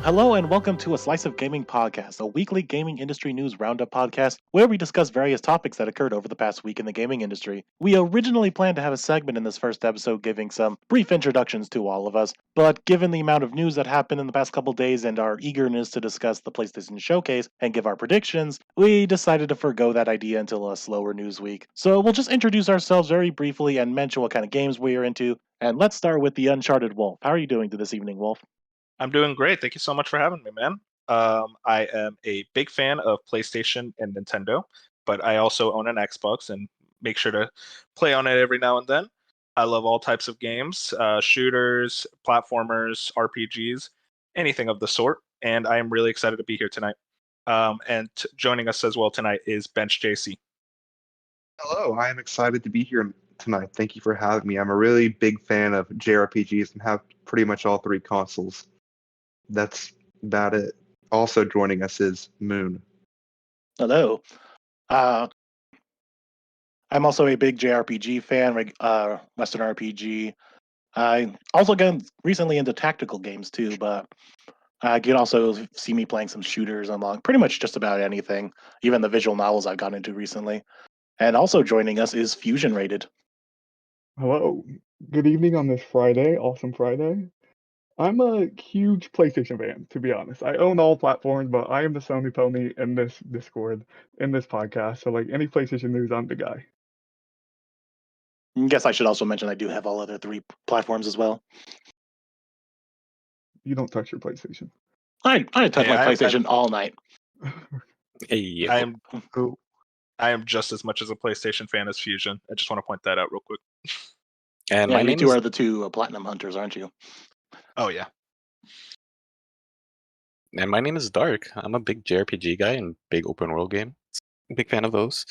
Hello and welcome to A Slice of Gaming podcast, a weekly gaming industry news roundup podcast where we discuss various topics that occurred over the past week in the gaming industry. We originally planned to have a segment in this first episode giving some brief introductions to all of us, but given the amount of news that happened in the past couple days and our eagerness to discuss the PlayStation Showcase and give our predictions, we decided to forego that idea until a slower news week. So we'll just introduce ourselves very briefly and mention what kind of games we are into, and let's start with the Uncharted Wolf. How are you doing this evening, Wolf? I'm doing great. Thank you so much for having me, man. I am a big fan of PlayStation and Nintendo, but I also own an Xbox and make sure to play on it every now and then. I love all types of games, shooters, platformers, RPGs, anything of the sort. And I am really excited to be here tonight. Joining us as well tonight is Bench JC. Hello, I am excited to be here tonight. Thank you for having me. I'm a really big fan of JRPGs and have pretty much all three consoles. That's about it. Also joining us is Moon. Hello. I'm also a big JRPG fan, Western RPG. I also got recently into tactical games too, but you can also see me playing some shooters along pretty much just about anything, even the visual novels I've gotten into recently. And also joining us is Fusion Rated. Hello. Good evening on this Friday, awesome Friday. I'm a huge PlayStation fan, to be honest. I own all platforms, but I am the Sony pony in this Discord, in this podcast. So, like, any PlayStation news, I'm the guy. I guess I should also mention I do have all other three platforms as well. You don't touch your PlayStation. I touch my PlayStation all night. Hey, I am just as much as a PlayStation fan as Fusion. I just want to point that out real quick. And yeah, you two are the two platinum hunters, aren't you? Oh, yeah. And my name is Dark. I'm a big JRPG guy and big open world game. Big fan of those.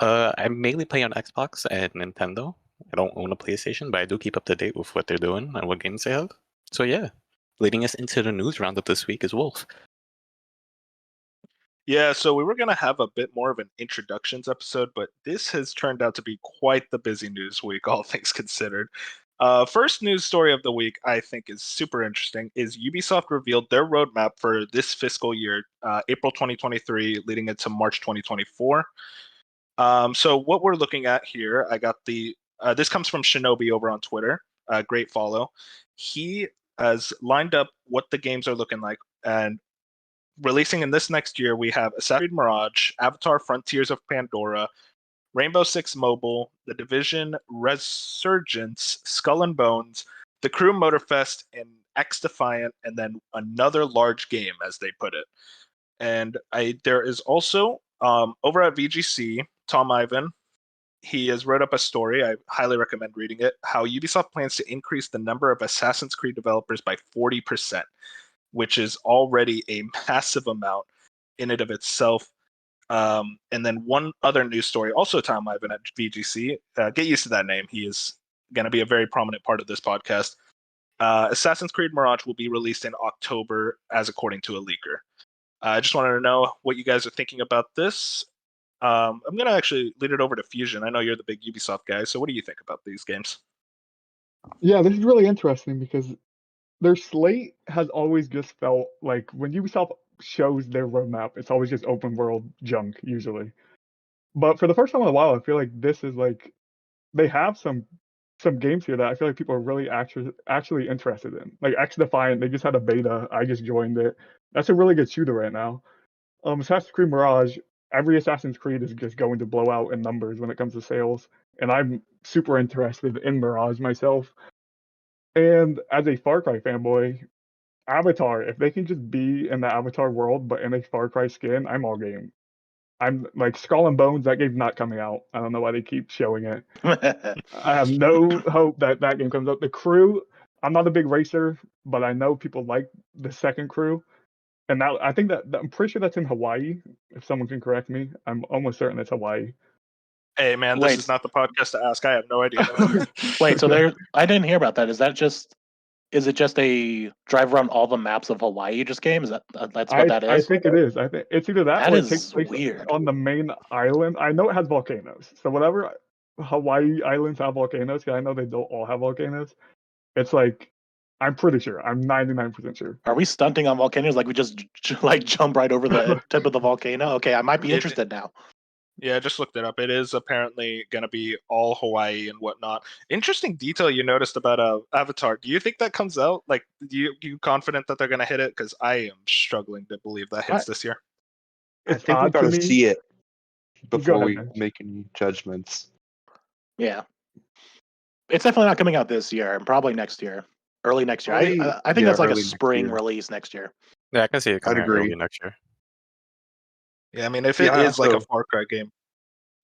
I mainly play on Xbox and Nintendo. I don't own a PlayStation, but I do keep up to date with what they're doing and what games they have. So yeah, leading us into the news roundup this week is Wolf. Yeah, so we were going to have a bit more of an introductions episode, but this has turned out to be quite the busy news week, all things considered. First news story of the week, I think is super interesting, is Ubisoft revealed their roadmap for this fiscal year, April 2023, leading into March 2024. So what we're looking at here, I got this comes from Shinobi over on Twitter, great follow. He has lined up what the games are looking like, and releasing in this next year, we have Assassin's Creed Mirage, Avatar Frontiers of Pandora, Rainbow Six Mobile, The Division Resurgence, Skull and Bones, The Crew Motorfest, and X Defiant, and then another large game, as they put it. And there is also, over at VGC, Tom Ivan, he has wrote up a story, I highly recommend reading it, how Ubisoft plans to increase the number of Assassin's Creed developers by 40%, which is already a massive amount in and of itself. And then one other news story, also Tom Ivan at VGC. Get used to that name. He is going to be a very prominent part of this podcast. Assassin's Creed Mirage will be released in October, as according to a leaker. I just wanted to know what you guys are thinking about this. I'm going to actually lead it over to Fusion. I know you're the big Ubisoft guy, so what do you think about these games? Yeah, this is really interesting because their slate has always just felt like when Ubisoft shows their roadmap, it's always just open world junk usually. But for the first time in a while, I feel like this is like they have some games here that I feel like people are really actually interested in. Like X Defiant, they just had a beta. I just joined it. That's a really good shooter right now. Assassin's Creed Mirage, every Assassin's Creed is just going to blow out in numbers when it comes to sales, and I'm super interested in Mirage myself. And as a Far Cry fanboy, Avatar, if they can just be in the Avatar world but in a Far Cry skin, I'm all game. I'm like Skull and Bones, that game's not coming out. I don't know why they keep showing it. I have no hope that game comes out. The Crew, I'm not a big racer, but I know people like the second Crew. And now I think that I'm pretty sure that's in Hawaii. If someone can correct me, I'm almost certain it's Hawaii. Hey man, this is not the podcast to ask. I have no idea. Wait, so I didn't hear about that. Is it just a drive around all the maps of Hawaii just game? Is that's what that is? I think it is. I think it's either that or it takes place weird. On the main island. I know it has volcanoes. So whatever Hawaii islands have volcanoes, because I know they don't all have volcanoes. It's like I'm pretty sure. I'm 99% sure. Are we stunting on volcanoes? Like we just like jump right over the tip of the volcano? Okay, I might be interested now. Yeah, I just looked it up. It is apparently going to be all Hawaii and whatnot. Interesting detail you noticed about Avatar. Do you think that comes out? Like, you confident that they're going to hit it? Because I am struggling to believe that hits this year. I It's think we odd got to to me. see it Go before ahead, we man. make any judgments. Yeah. It's definitely not coming out this year, and probably next year. Early next year. I think that's like a early next spring year. release next year. Yeah, I can see it coming out agree. early next year. Yeah, I mean, if Yeah, it is like a also- Far Cry game,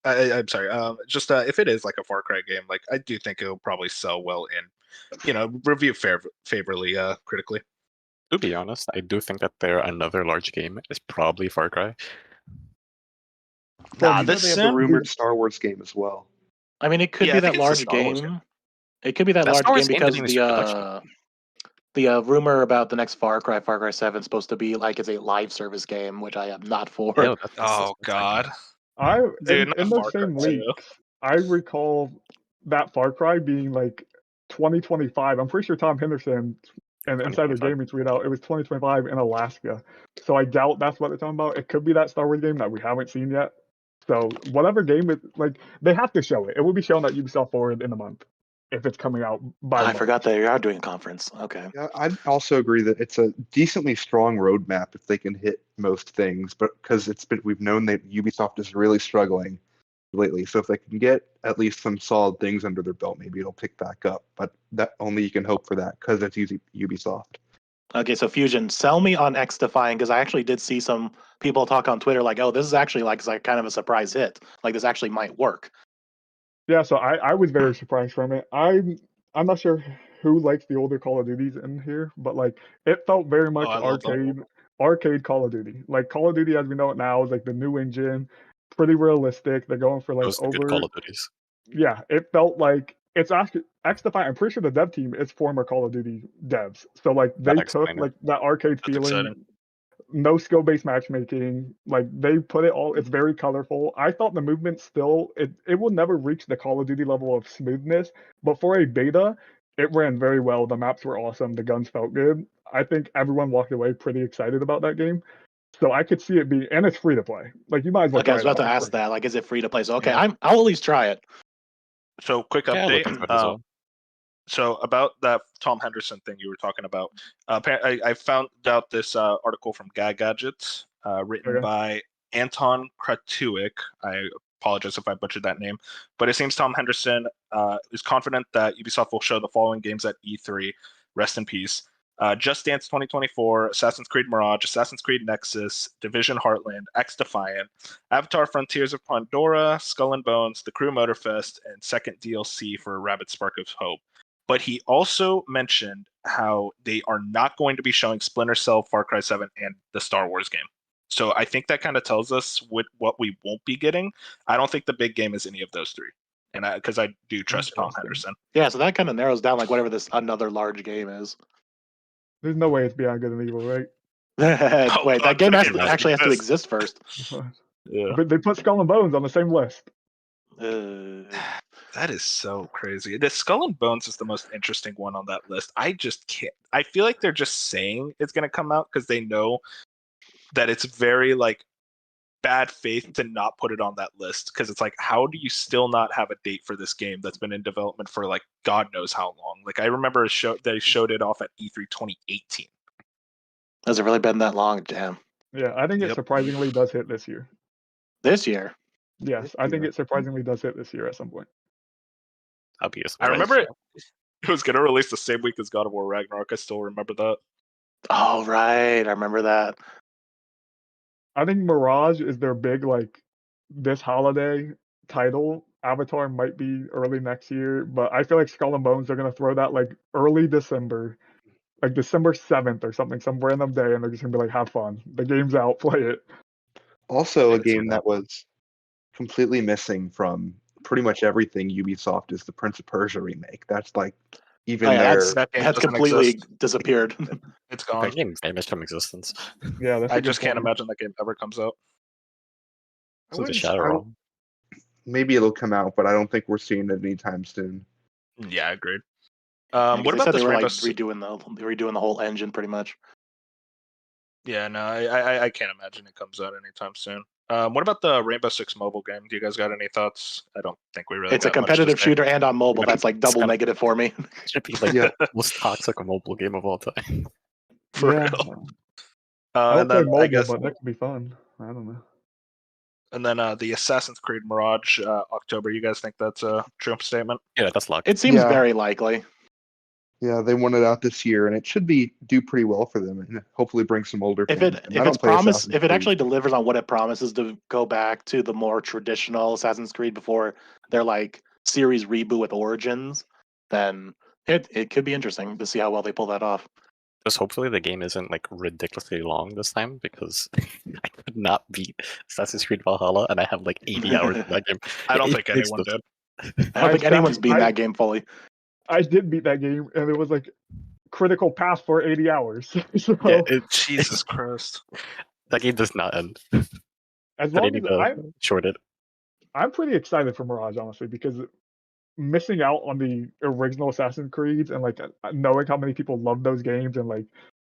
I'm sorry. Just if it is like a Far Cry game, like I do think it'll probably sell well and review favorably critically. To be honest, I do think that another large game is probably Far Cry. Nah, You know this they have the sim. rumored Star Wars game as well. I mean, it could Yeah, be I that think it's the large Star Wars game. It could be that That large Star Wars game game because didn't even start production. the rumor about the next Far Cry 7, is supposed to be like it's a live service game, which I am not for. Yeah, Oh God, dude, In not those Far Cry same 2. leaks, I recall that Far Cry being like 2025. I'm pretty sure Tom Henderson and Insider 2025. Gaming tweeted out it was 2025 in Alaska. So I doubt that's what they're talking about. It could be that Star Wars game that we haven't seen yet. So whatever game it like, they have to show it. It will be shown at Ubisoft Forward in a month if it's coming out by. I March. forgot they are doing a conference. Okay. Yeah, I'd also agree that it's a decently strong roadmap if they can hit most things, but because we've known that Ubisoft is really struggling lately. So if they can get at least some solid things under their belt, maybe it'll pick back up. But that only you can hope for that because it's Ubisoft. Okay, so Fusion, sell me on X Defying because I actually did see some people talk on Twitter like, oh, this is actually like kind of a surprise hit. Like this actually might work. Yeah, so I was very surprised from it. I'm not sure who likes the older Call of Duties in here, but like it felt very much I love them. arcade Call of Duty. Like Call of Duty as we know it now is like the new engine, pretty realistic. They're going for like Those are the good Call of Duties. Yeah, it felt like it's actually X-Defy. I'm pretty sure the dev team is former Call of Duty devs. So like they That took explains it. like that arcade That's feeling, exciting. no skill-based matchmaking. Like they put it all. It's very colorful. I thought the movement still it will never reach the Call of Duty level of smoothness, but for a beta, it ran very well. The maps were awesome. The guns felt good. I think everyone walked away pretty excited about that game. So I could see it be, and it's free to play. Like you might as well. Okay, I was try about it to out. ask that. Like, is it free to play? So okay, Yeah. I'll at least try it. So quick Yeah, I looked update. into it as well. So about that Tom Henderson thing you were talking about, I found out this article from Gag Gadgets, written Okay. by Anton Kratuik. I apologize if I butchered that name, but it seems Tom Henderson is confident that Ubisoft will show the following games at E3. Rest in peace. Just Dance 2024, Assassin's Creed Mirage, Assassin's Creed Nexus, Division Heartland, X Defiant, Avatar Frontiers of Pandora, Skull and Bones, The Crew Motorfest, and second DLC for Rabbids Spark of Hope. But he also mentioned how they are not going to be showing Splinter Cell, Far Cry 7, and the Star Wars game. So I think that kind of tells us what we won't be getting. I don't think the big game is any of those three, and because I do trust Tom Henderson. Yeah, so that kind of narrows down like whatever this another large game is. There's no way it's Beyond Good and Evil, right? Wait, that game actually has to exist. exist first. Yeah. But they put Skull and Bones on the same list. That is so crazy. The Skull and Bones is the most interesting one on that list. I just can't. I feel like they're just saying it's going to come out because they know that it's very like bad faith to not put it on that list, because it's like, how do you still not have a date for this game that's been in development for like God knows how long? Like I remember they showed it off at E3 2018. Has it really been that long? Damn. Yeah, I think it surprisingly does hit this year. This year? Yes, I think it surprisingly does hit this year at some point. I'll be a I remember it was going to release the same week as God of War Ragnarok. I still remember that. Oh, right. I remember that. I think Mirage is their big, like, this holiday title. Avatar might be early next year, but I feel like Skull and Bones are going to throw that, like, early December, like December 7th or something, some random day, and they're just going to be like, have fun. The game's out, play it. Also, a game that was completely missing from pretty much everything Ubisoft is the Prince of Persia remake. That's like even that's doesn't completely exist. disappeared. It's gone. That game's vanished from existence. Yeah, that's I just can't imagine that game ever comes out. So the Shadow. Maybe it'll come out, but I don't think we're seeing it anytime soon. Yeah, I agreed. What they about said this they were Rainbow? like redoing the whole engine pretty much. Yeah, no, I can't imagine it comes out anytime soon. What about the Rainbow Six mobile game? Do you guys got any thoughts? I don't think we really. It's a got much to competitive say. shooter and on mobile. That's like double It's negative for me. should be like Yeah. the most toxic mobile game of all time. For Yeah. real. I would And play then mobile, I guess, but that could be fun. I don't know. and then the Assassin's Creed Mirage, October. You guys think that's a true statement? Yeah, that's locked. It seems Yeah. very likely. Yeah, they want it out this year, and it should do pretty well for them, and hopefully bring some older If fans. it And if I don't it's play promised, Assassin's if it Creed. actually delivers on what it promises to go back to the more traditional Assassin's Creed before their like series reboot with Origins, then it could be interesting to see how well they pull that off. Just hopefully the game isn't like ridiculously long this time because I could not beat Assassin's Creed Valhalla and I have like 80 hours in that game. I don't It think takes anyone the- did. I don't think anyone's found- beaten I- that game fully. I did beat that game, and it was like critical pass for 80 hours. So Yeah, Jesus Christ. that game does not end. as But I long need as to short it. I'm pretty excited for Mirage, honestly, because missing out on the original Assassin's Creeds and like knowing how many people love those games and like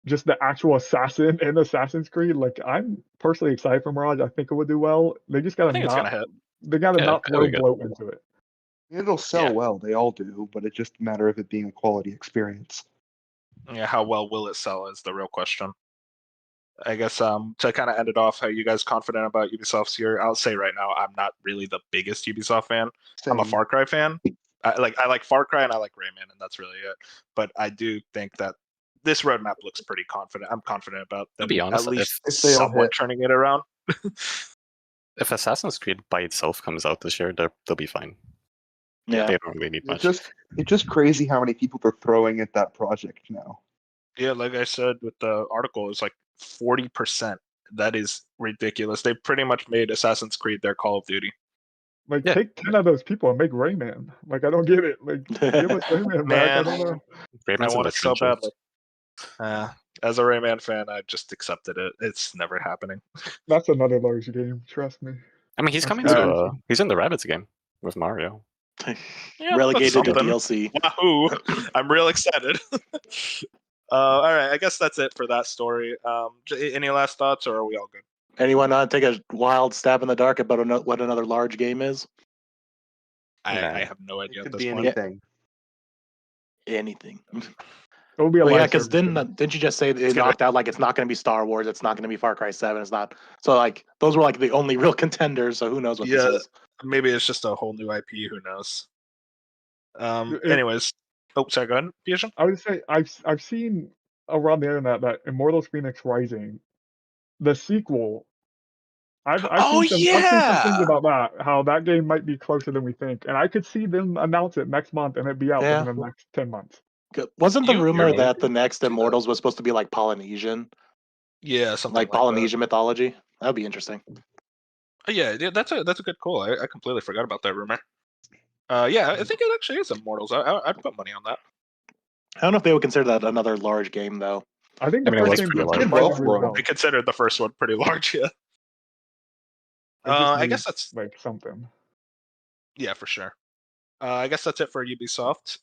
just the actual assassin in Assassin's Creed, like I'm personally excited for Mirage. I think it would do well. They just I gotta think it's not gonna hit. they gotta Yeah, not it'll throw be good. bloat into it. It'll sell Yeah. well. They all do, but it's just a matter of it being a quality experience. Yeah, how well will it sell is the real question. I guess to kind of end it off, how you guys confident about Ubisoft's year? I'll say right now, I'm not really the biggest Ubisoft fan. I'm a Same. Far Cry fan. I like Far Cry and I like Rayman, and that's really it. But I do think that this roadmap looks pretty confident. I'm confident about them be honest, at least if they all somewhat hit. turning it around. If Assassin's Creed by itself comes out this year, they'll be fine. Yeah. They don't really need much. It's just crazy how many people they're throwing at that project now. Yeah, like I said with the article, it's like 40%. That is ridiculous. They pretty much made Assassin's Creed their Call of Duty. Like Yeah. take 10 of those people and make Rayman. Like I don't get it. Like give us Rayman back. I Man. don't know. I Rayman's in want the it so trenches. badly. As a Rayman fan, I just accepted it. It's never happening. That's another large game. Trust me. I mean, he's That's coming crazy. to. He's in the Rabbids game with Mario. Yeah, Relegated to that's something. DLC. Wahoo! I'm real excited. All right, I guess that's it for that story. Any last thoughts, or are we all good? Anyone take a wild stab in the dark about what another large game is? I Nah. have no It idea at could this be point. anything. Anything. It will be a Well, yeah, live because service game. didn't you just say they It's gonna- knocked out like it's not going to be Star Wars, it's not going to be Far Cry 7, it's not. So like those were like the only real contenders. So who knows what Yeah. this is? Maybe it's just a whole new IP. Who knows? It- Anyways, sorry. Go ahead, Fusion. I would say I've seen around the internet that Immortals Phoenix Rising, the sequel. I've seen some things about that. How that game might be closer than we think, and I could see them announce it next month and it be out Yeah. within the next 10 months. Wasn't the You're rumor right. that the next Immortals was supposed to be like Polynesian, Yeah, something like like Polynesian mythology? That would be interesting. that. Yeah, that's a good call. I completely forgot about that rumor. Yeah, I think it actually is Immortals. I'd put money on that. I don't know if they would consider that another large game though. I think I the mean, it was first game pretty did large. Did well surprisingly for 'em. well. I considered the first one pretty large. Yeah. It just I needs, guess that's like something. yeah for sure. I guess that's it for Ubisoft.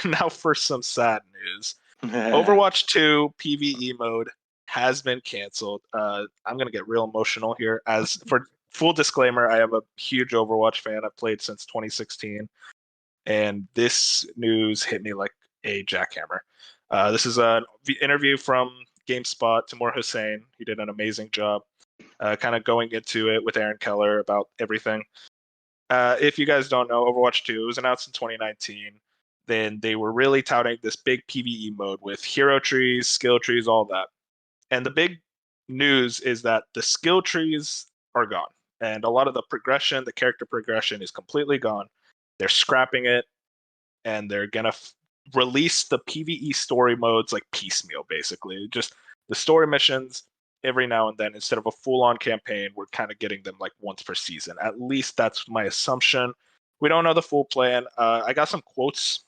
Now for some sad news. Overwatch 2 PvE mode has been canceled. I'm gonna get real emotional here. As for full disclaimer, I am a huge Overwatch fan. I've played since 2016, and this news hit me like a jackhammer. This is an interview from GameSpot. Tamoor Hussein. He did an amazing job, kind of going into it with Aaron Keller about everything. If you guys don't know, Overwatch 2 was announced in 2019. Then they were really touting this big PvE mode with hero trees, skill trees, all that. And the big news is that the skill trees are gone. And a lot of the progression, the character progression is completely gone. They're scrapping it, and they're going to release the PvE story modes like piecemeal, basically. Just the story missions every now and then. Instead of a full-on campaign, we're kind of getting them like once per season. At least that's my assumption. We don't know the full plan. I got some quotes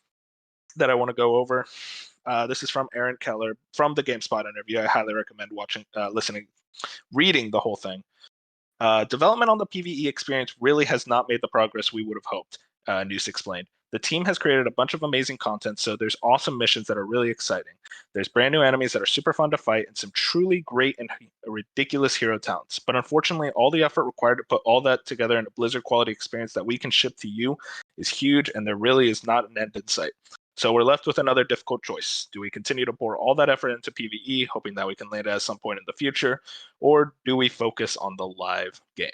that I want to go over. This is from Aaron Keller from the GameSpot interview. I highly recommend reading the whole thing. Development on the PvE experience really has not made the progress we would have hoped, Noose explained. The team has created a bunch of amazing content, so there's awesome missions that are really exciting. There's brand new enemies that are super fun to fight and some truly great and ridiculous hero talents. But unfortunately, all the effort required to put all that together in a Blizzard quality experience that we can ship to you is huge, and there really is not an end in sight. So we're left with another difficult choice. Do we continue to pour all that effort into PvE, hoping that we can land it at some point in the future, or do we focus on the live game?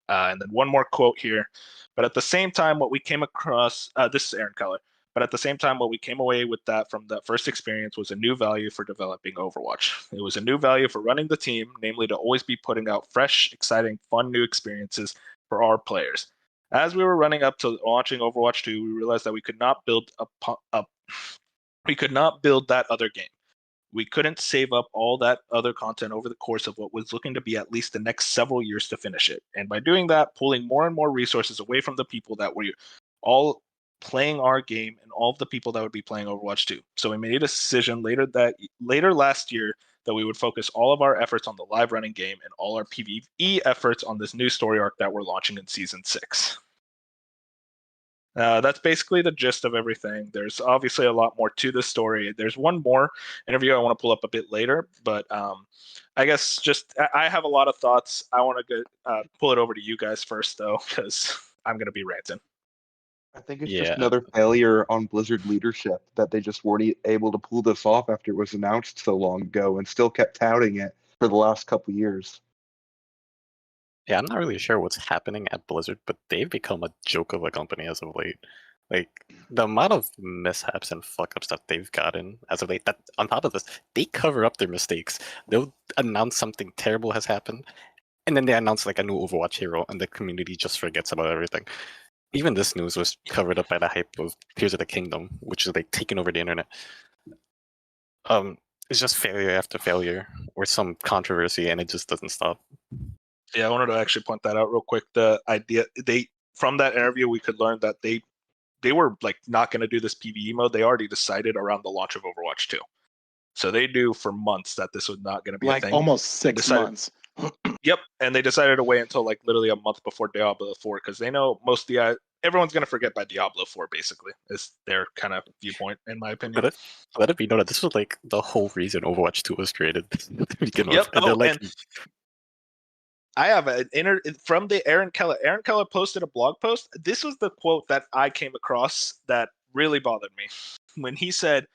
And then one more quote here. But at the same time, what we came across, this is Aaron Keller, but at the same time, what we came away with that from that first experience was a new value for developing Overwatch. It was a new value for running the team, namely to always be putting out fresh, exciting, fun new experiences for our players. As we were running up to launching Overwatch 2, we realized that we could not build that other game. We couldn't save up all that other content over the course of what was looking to be at least the next several years to finish it. And by doing that, pulling more and more resources away from the people that were all playing our game and all of the people that would be playing Overwatch 2. So we made a decision later last year that we would focus all of our efforts on the live running game and all our PvE efforts on this new story arc that we're launching in Season 6. That's basically the gist of everything. There's obviously a lot more to this story. There's one more interview I want to pull up a bit later, but I guess I have a lot of thoughts. I want to pull it over to you guys first, though, because I'm going to be ranting. I think it's just another failure on Blizzard leadership that they just weren't able to pull this off after it was announced so long ago and still kept touting it for the last couple years. Yeah, I'm not really sure what's happening at Blizzard, but they've become a joke of a company as of late. Like, the amount of mishaps and fuck-ups that they've gotten as of late, that on top of this, they cover up their mistakes. They'll announce something terrible has happened, and then they announce like a new Overwatch hero, and the community just forgets about everything. Even this news was covered up by the hype of Tears of the Kingdom, which is like taking over the internet. It's just failure after failure, or some controversy, and it just doesn't stop. Yeah, I wanted to actually point that out real quick. The idea from that interview, we could learn that they were like not going to do this PvE mode. They already decided around the launch of Overwatch 2. So they knew for months that this was not going to be a thing. Like almost 6 months. Yep, and they decided to wait until like literally a month before Diablo 4 because they know everyone's going to forget by Diablo 4. Basically, is their kind of viewpoint, in my opinion. Let it be noted, this was like the whole reason Overwatch 2 was created to begin with. And I have from the Aaron Keller. Aaron Keller posted a blog post. This was the quote that I came across that really bothered me when he said,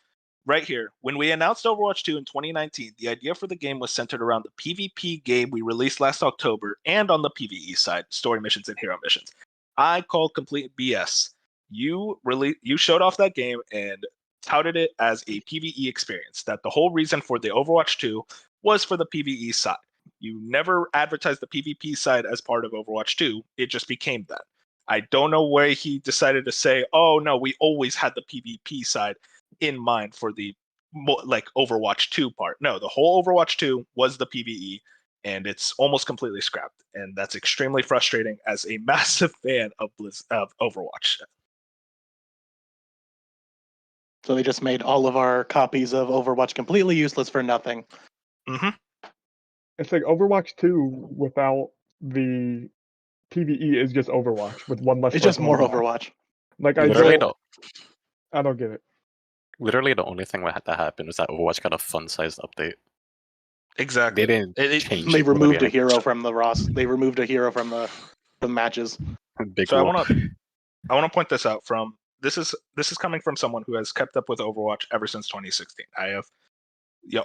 right here, when we announced Overwatch 2 in 2019, the idea for the game was centered around the PvP game we released last October and on the PvE side, story missions and hero missions. I called complete BS. You showed off that game and touted it as a PvE experience, that the whole reason for the Overwatch 2 was for the PvE side. You never advertised the PvP side as part of Overwatch 2. It just became that. I don't know where he decided to say, oh, no, we always had the PvP side in mind for the like Overwatch 2 part. No, the whole Overwatch 2 was the PvE, and it's almost completely scrapped. And that's extremely frustrating as a massive fan of Overwatch. So they just made all of our copies of Overwatch completely useless for nothing. Mm-hmm. It's like Overwatch 2 without the PvE is just Overwatch with one less. It's just more map. Overwatch. Like I don't get it. Literally, the only thing that happened was that Overwatch got a fun-sized update. Exactly. They didn't change. They removed a hero from the roster. They removed a hero from the matches. So I want to point this out. This is coming from someone who has kept up with Overwatch ever since 2016. I have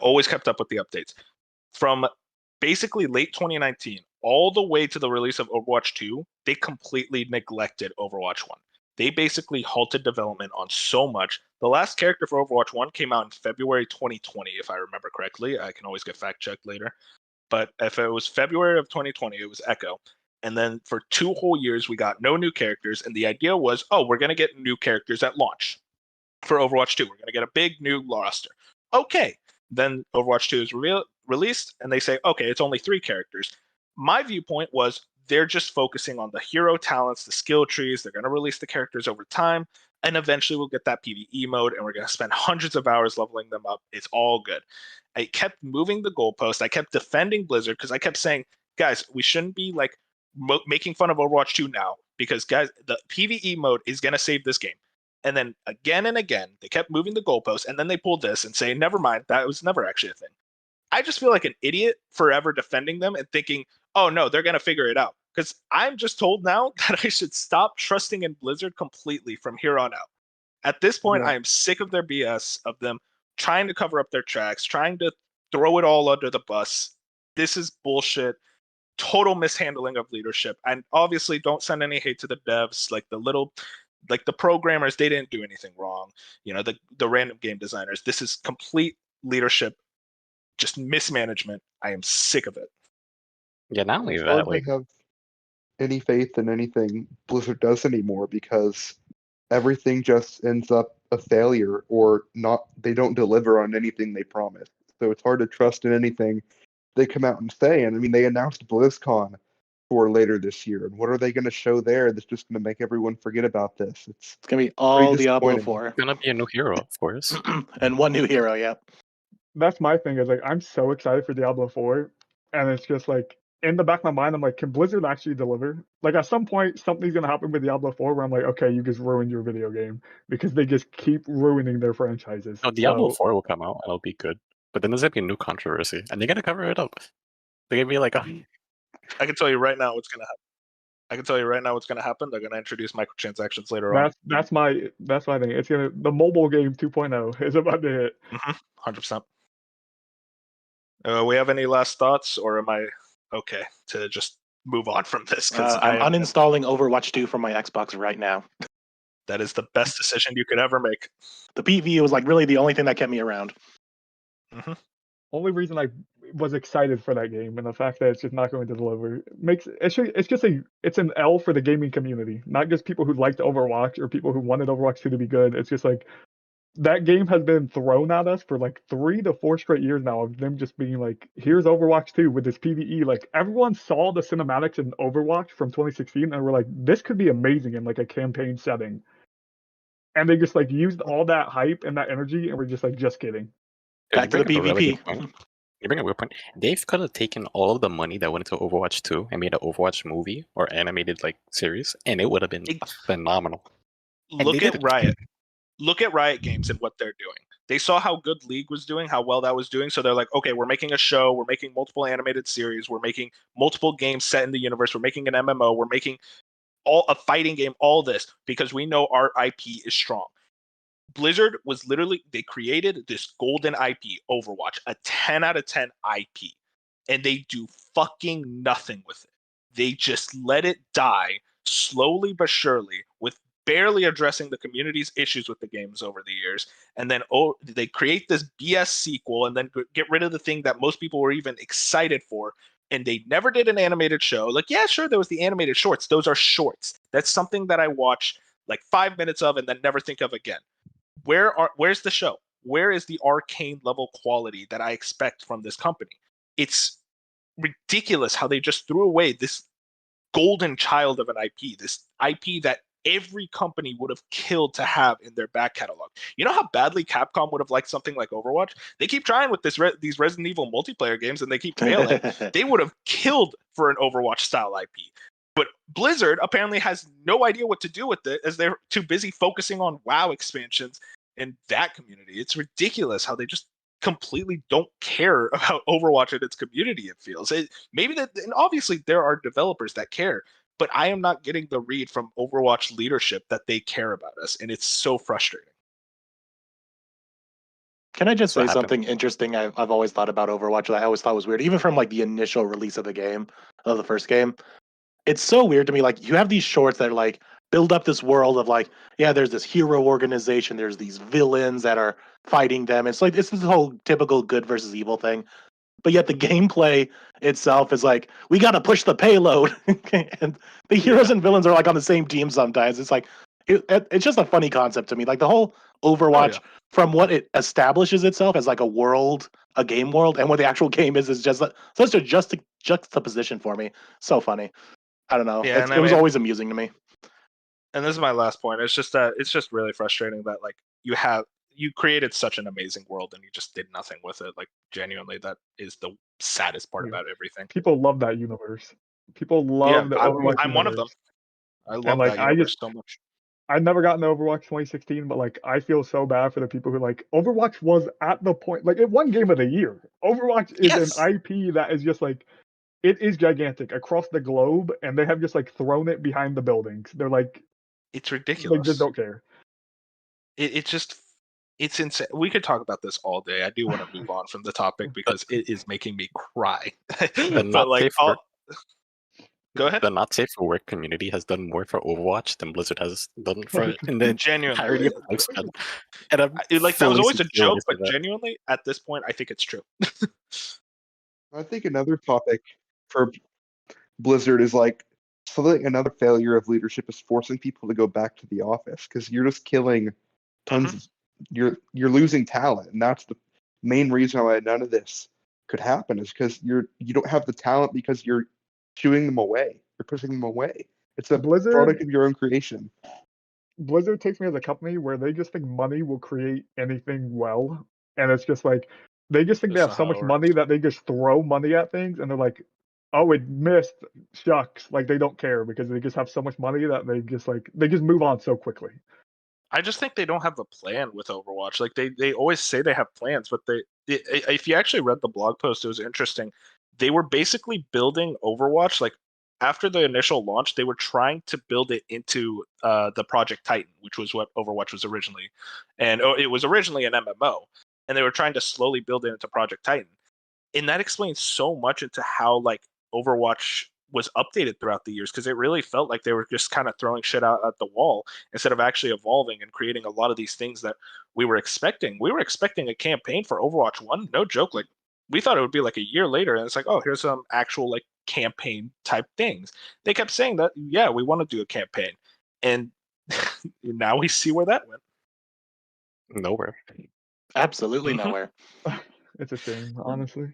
always kept up with the updates. From basically late 2019 all the way to the release of Overwatch 2, they completely neglected Overwatch 1. They basically halted development on so much. The last character for Overwatch 1 came out in February 2020, if I remember correctly. I can always get fact-checked later. But if it was February of 2020, it was Echo. And then for 2 whole years, we got no new characters. And the idea was, we're going to get new characters at launch for Overwatch 2. We're going to get a big new roster. Okay. Then Overwatch 2 is released, and they say, okay, it's only 3 characters. My viewpoint was they're just focusing on the hero talents, the skill trees. They're going to release the characters over time, and eventually we'll get that PvE mode, and we're going to spend hundreds of hours leveling them up. It's all good. I kept moving the goalpost. I kept defending Blizzard because I kept saying, guys, we shouldn't be like making fun of Overwatch 2 now because, guys, the PvE mode is going to save this game. And then again and again, they kept moving the goalposts, and then they pulled this and say, never mind, that was never actually a thing. I just feel like an idiot forever defending them and thinking, oh no, they're going to figure it out. Because I'm just told now that I should stop trusting in Blizzard completely from here on out. At this point, Yeah. I am sick of their BS, of them trying to cover up their tracks, trying to throw it all under the bus. This is bullshit. Total mishandling of leadership. And obviously, don't send any hate to the devs. Like the programmers, they didn't do anything wrong. The random game designers. This is complete leadership, just mismanagement. I am sick of it. Yeah, not only It's that, hard like to have any faith in anything Blizzard does anymore because everything just ends up a failure or not. They don't deliver on anything they promise. So it's hard to trust in anything they come out and say. And I mean, they announced BlizzCon for later this year. And what are they going to show there that's just going to make everyone forget about this? It's It's gonna be all pretty Diablo disappointing. 4 it's gonna be a new hero, of course. and one new hero. Yeah. That's my thing. Is like I'm so excited for Diablo 4, and it's just like in the back of my mind, I'm like, can Blizzard actually deliver? Like at some point, something's gonna happen with Diablo 4 where I'm like, okay, you just ruined your video game because they just keep ruining their franchises. No, Diablo So 4 will come out and it'll be good. But then there's gonna be a new controversy, and they're gonna cover it up. They're gonna be like, oh, I can tell you right now what's going to happen. They're going to introduce microtransactions later on. that's my thing. It's gonna the mobile game 2.0 is about to hit. 100%. We have any last thoughts, or am I okay to just move on from this? Because I'm uninstalling Overwatch 2 from my Xbox right now. that is the best decision you could ever make. The PvE was like really the only thing that kept me around. Only reason I was excited for that game and the fact that it's just not going to deliver makes it's an L for the gaming community, not just people who liked Overwatch or people who wanted Overwatch 2 to be good. It's just like that game has been thrown at us for like 3 to 4 straight years now of them just being like, here's Overwatch 2 with this PvE. Like everyone saw the cinematics in Overwatch from 2016 and we're like, this could be amazing in like a campaign setting. And they just like used all that hype and that energy and we're just like, just kidding. Back to the bring up a really good PvP. point. You bring up a good point. They could have taken all of the money that went into Overwatch 2 and made an Overwatch movie or animated like series, and it would have been phenomenal. Look at Riot. Look at Riot Games and what they're doing. They saw how good League was doing, how well that was doing, so they're like, okay, we're making a show, we're making multiple animated series, we're making multiple games set in the universe, we're making an MMO, we're making a fighting game, all this, because we know our IP is strong. Blizzard was literally, they created this golden IP, Overwatch, a 10 out of 10 IP, and they do fucking nothing with it. They just let it die slowly but surely with barely addressing the community's issues with the games over the years. And then they create this BS sequel and then get rid of the thing that most people were even excited for. And they never did an animated show. Like, yeah, sure, there was the animated shorts. Those are shorts. That's something that I watch like 5 minutes of and then never think of again. Where's the show? Where is the arcane level quality that I expect from this company? It's ridiculous how they just threw away this golden child of an IP, this IP that every company would have killed to have in their back catalog. You know how badly Capcom would have liked something like Overwatch? They keep trying with these Resident Evil multiplayer games and they keep failing. They would have killed for an Overwatch style IP. But Blizzard apparently has no idea what to do with it as they're too busy focusing on WoW expansions in that community. It's ridiculous how they just completely don't care about Overwatch and its community, it feels. And obviously there are developers that care, but I am not getting the read from Overwatch leadership that they care about us, and it's so frustrating. Can I just That's what say something interesting I've always thought about Overwatch that I always thought was weird, even from like the initial release of the game, of the first game? It's so weird to me. Like you have these shorts that like build up this world of like, yeah, there's this hero organization, there's these villains that are fighting them. It's like it's this whole typical good versus evil thing. But yet the gameplay itself is like, we gotta push the payload. And the heroes and villains are like on the same team sometimes. It's like it's just a funny concept to me. Like the whole Overwatch, from what it establishes itself as like a world, a game world, and what the actual game is just such a juxtaposition for me. So funny. I don't know. Yeah, it was always amusing to me. And this is my last point. It's just really frustrating that like you created such an amazing world and you just did nothing with it. Like genuinely, that is the saddest part about everything. People love that universe. People love the Overwatch I'm one of them. universe. I love like, that universe so much. I never got into Overwatch 2016, but like I feel so bad for the people who like Overwatch was at the point like it won Game of the Year. Overwatch is Yes. an IP that is just like it is gigantic across the globe, and they have just like thrown it behind the buildings. They're like It's they ridiculous. just don't care. It's insane. We could talk about this all day. I do want to move on from the topic because it is making me cry. The But not like, safe for go ahead. the not safe for work community has done more for Overwatch than Blizzard has done for in the Genuinely, entirety of lifespan. And I'm like that was fully always a sincere when I joke, say but that. genuinely, at this point, I think it's true. I think another topic for Blizzard is like something. Another failure of leadership is forcing people to go back to the office because you're just killing tons of you're losing talent, and that's the main reason why none of this could happen is because you don't have the talent because you're shooing them away, you're pushing them away. It's a product of your own creation. Blizzard takes me as a company where they just think money will create anything well, and it's just like they just think they That's have so not how much it money that they just throw money at things, and they're like, "Oh, it missed, shucks!" Like they don't care because they just have so much money that they just move on so quickly. I just think they don't have a plan with Overwatch. Like they always say they have plans, but if you actually read the blog post, it was interesting. They were basically building Overwatch like after the initial launch. They were trying to build it into the Project Titan, which was what Overwatch was originally, and it was originally an MMO, and they were trying to slowly build it into Project Titan, and that explains so much into how like Overwatch was updated throughout the years because it really felt like they were just kind of throwing shit out at the wall instead of actually evolving and creating a lot of these things that we were expecting. We were expecting a campaign for Overwatch 1, no joke. Like we thought it would be like a year later, and it's like, oh, here's some actual like campaign type things. They kept saying that, yeah, we want to do a campaign, and now we see where that went. Nowhere. Absolutely nowhere. It's a shame, honestly.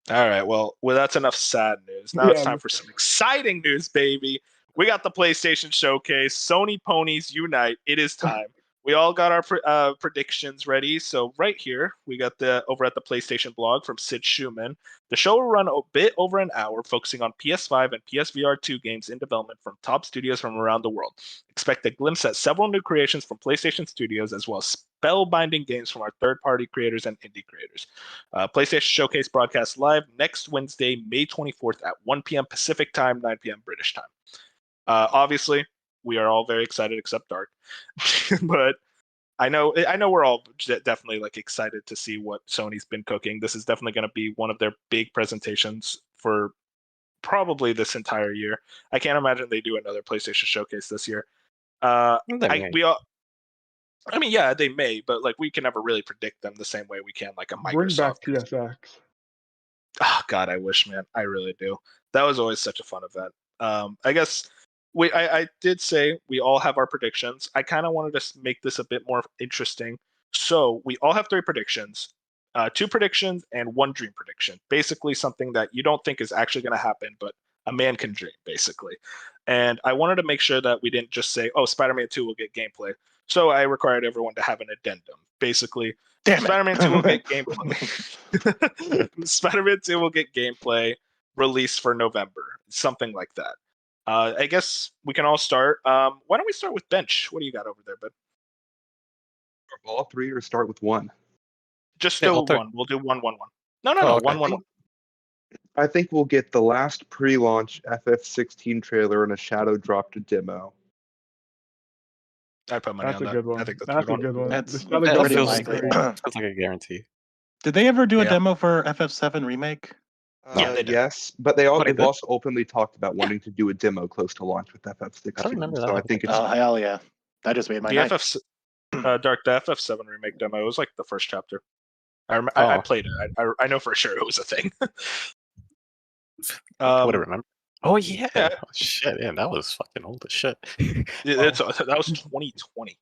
All right, well, that's enough sad news. Now it's Yeah, time for some exciting news, baby. We got the PlayStation Showcase. Sony ponies unite. It is time. We all got our predictions ready. So right here, we got over at the PlayStation blog from Sid Schumann. The show will run a bit over an hour, focusing on PS5 and PSVR 2 games in development from top studios from around the world. Expect a glimpse at several new creations from PlayStation Studios, as well as spellbinding games from our third-party creators and indie creators. PlayStation Showcase broadcast live next Wednesday, May 24th at 1 p.m. Pacific time, 9 p.m. British time. Obviously, we are all very excited except Dark, but I know we're all definitely like excited to see what Sony's been cooking. This is definitely going to be one of their big presentations for probably this entire year. I can't imagine they do another PlayStation Showcase this year. I mean, yeah, they may, but like we can never really predict them the same way we can like a Microsoft. Bring back PSX. Oh God, I wish, man. I really do. That was always such a fun event. I guess I did say we all have our predictions. I kind of wanted to make this a bit more interesting. So we all have 3 predictions, 2 predictions and 1 dream prediction. Basically something that you don't think is actually going to happen, but a man can dream, basically. And I wanted to make sure that we didn't just say, oh, Spider-Man 2 will get gameplay. So I required everyone to have an addendum. Basically, Spider-Man 2 will get gameplay. Spider-Man 2 will get gameplay released for November, something like that. I guess we can all start. Why don't we start with Bench? What do you got over there, bud? All 3 or start with 1? Just do 1. We'll do 1, 1, 1. No, okay. 1, 1, 1. I think we'll get the last pre-launch FF16 trailer and a shadow dropped demo. I put money That's on a that. good one. I think that's a good one. That's That feels likely. feels like a guarantee. Did they ever do a demo for FF7 Remake? Yeah, they did. Yes, but they've also openly talked about wanting to do a demo close to launch with FF16. I don't remember so that. I think it's Oh hell yeah! That just made my the night. Dark, the FF7 remake demo. It was like the first chapter. I played it. I know for sure it was a thing. I would have remembered. Oh yeah. Oh, shit, yeah, that was fucking old as shit. That was 2020,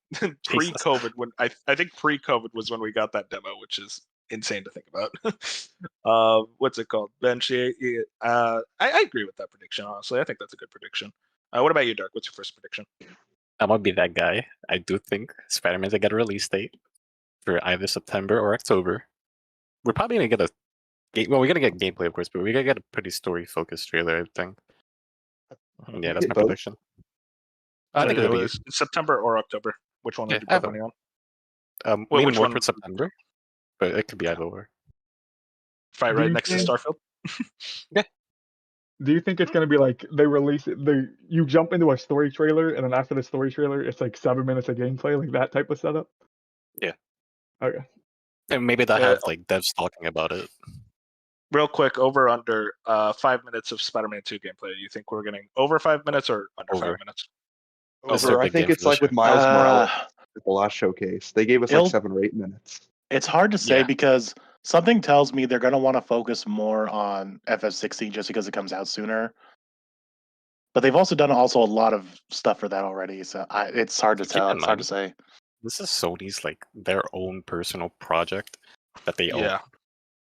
pre-COVID. When I think pre-COVID was when we got that demo, which is insane to think about. What's it called? Bench. I agree with that prediction. Honestly, I think that's a good prediction. What about you, Dark? What's your first prediction? I'm gonna be that guy. I do think Spider-Man's gonna get a release date for either September or October. We're probably gonna get a game. Well, we're gonna get gameplay, of course, but we're gonna get a pretty story-focused trailer, I think. Yeah, that's my prediction. I think it it'll be was September or October. Which one would you I put have money on? leaning which more one? towards September, but it could be either or. Fight Do right you next to think- Starfield. Do you think it's gonna be like they release it? You jump into a story trailer, and then after the story trailer, it's like 7 minutes of gameplay, like that type of setup? Yeah. Okay. And maybe they'll Yeah. have like devs talking about it. Real quick, over under 5 minutes of Spider-Man 2 gameplay. Do you think we're getting over 5 minutes or under Over. 5 minutes? This is Over, a I big think game it's for like this with Miles Morales at the last showcase. They gave us it'll- like 7 or 8 minutes. It's hard to say Yeah. because something tells me they're going to want to focus more on FF16 just because it comes out sooner. But they've also done a lot of stuff for that already, so it's hard to Keep tell. in It's hard to mind, say. This is Sony's like their own personal project that they own. Yeah.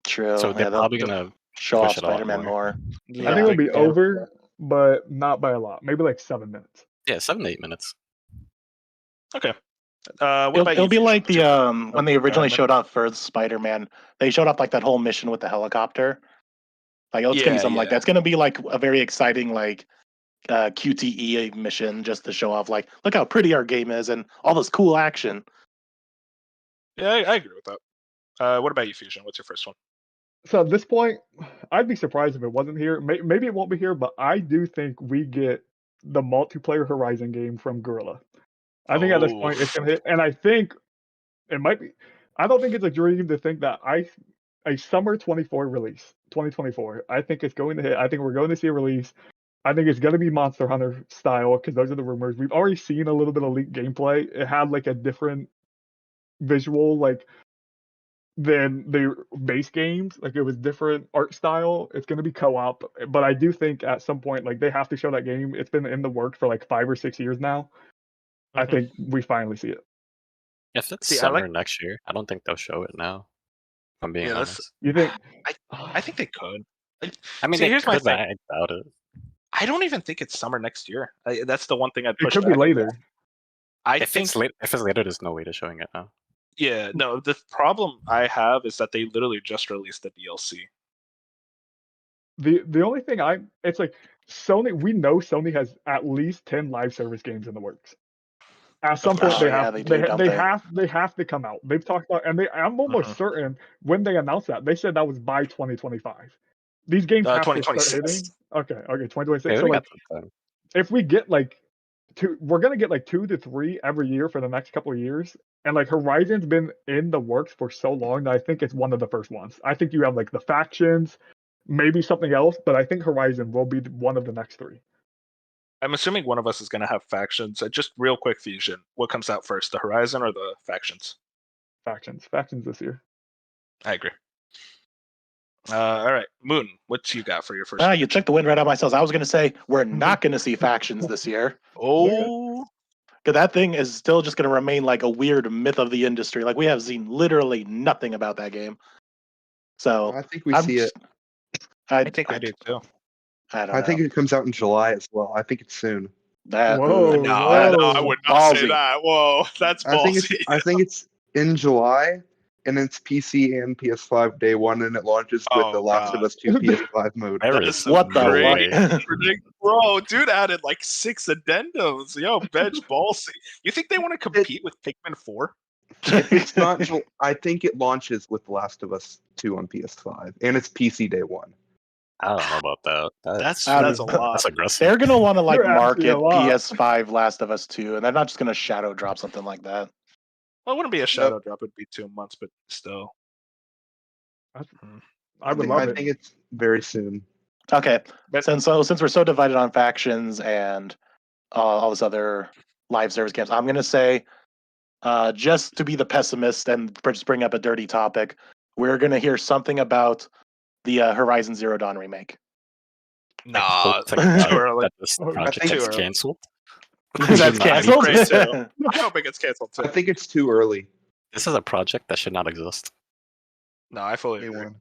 True. So they're they'll probably gonna show off push it a lot Spider-Man more. Yeah, I think it'll be so. over, but not by a lot. Maybe like 7 minutes. 7 to 8 minutes. Okay. What It'll about you, be Fusion? like What's the your- when they originally man. showed off for Spider-Man, they showed off like that whole mission with the helicopter. Like it's gonna be something like that. It's gonna be like a very exciting like QTE mission just to show off like look how pretty our game is and all this cool action. Yeah, I agree with that. What about you, Fusion? What's your first one? So at this point, I'd be surprised if it wasn't here. Maybe it won't be here, but I do think we get the multiplayer Horizon game from Guerrilla. I think at this point it's gonna hit, and I think it might be. I don't think it's a dream to think that a summer 24 release, 2024. I think it's going to hit. I think we're going to see a release. I think it's going to be Monster Hunter style because those are the rumors. We've already seen a little bit of leaked gameplay. It had like a different visual, like than the base games. Like it was different art style. It's going to be co-op, but I do think at some point like they have to show that game. It's been in the works for like 5 or 6 years now. I Mhm. think we finally see it. If it's See, I summer like- next year, I don't think they'll show it now. If I'm being Yeah, honest. You think? I think they could. I mean, See, they here's my could, but thing. I doubt it. I don't even think it's summer next year. That's the one thing I'd It push could be back. later. If it's later, there's no way to showing it now. Yeah, no. The problem I have is that they literally just released the DLC. The only thing it's like Sony. We know Sony has at least 10 live service games in the works. At some point, course. they Oh, yeah, have they do, don't they? have to come out. They've talked about, and I'm almost Mhm. certain when they announced that they said that was by 2025. These games have to start hitting. 2026. Okay, 2026. Yeah, So we like, got some time. if we get like we're gonna get like 2 to 3 every year for the next couple of years. And like Horizon's been in the works for so long that I think it's one of the first ones. I think you have like the factions, maybe something else, but I think Horizon will be one of the next 3. I'm assuming one of us is going to have factions. Just real quick, Fusion. What comes out first, the Horizon or the factions? Factions this year. I agree. All right, Moon. What you got for your first? You took the wind right out of my sails. I was going to say we're not going to see factions this year. Oh, Because that thing is still just going to remain like a weird myth of the industry. Like we have seen literally nothing about that game. So I think we I'm see it. I think we do too. I don't I know. think it comes out in July as well. I think it's soon. That, Whoa, ooh, No, that I is would not say ballsy. that. Whoa, that's ballsy. I think it's in July, and it's PC and PS5 day one, and it launches with Oh, the Last of God. Us 2 PS5 mode. There That is is some What the crazy fuck? Bro, dude added like 6 addendums. Yo, bench ballsy. You think they want to compete with Pikmin 4? If it's not, I think it launches with The Last of Us 2 on PS5, and it's PC day one. I don't know about that. That's I a don't- lot. That's aggressive. They're gonna want to like You're asking market a lot. PS5 Last of Us 2, and they're not just gonna shadow drop something like that. Well, it wouldn't be a shadow drop. It'd be 2 months, but still. I would love I it. think it's very soon. Okay, But- since we're so divided on factions and all this other live service games, I'm gonna say, just to be the pessimist and just bring up a dirty topic, we're gonna hear something about the Horizon Zero Dawn remake. I Nah, hope to too God early. that this project think gets too early. canceled. That's canceled. Great, too. I hope it gets canceled too. I think it's too early. This is a project that should not exist. No, I fully Day agree. one.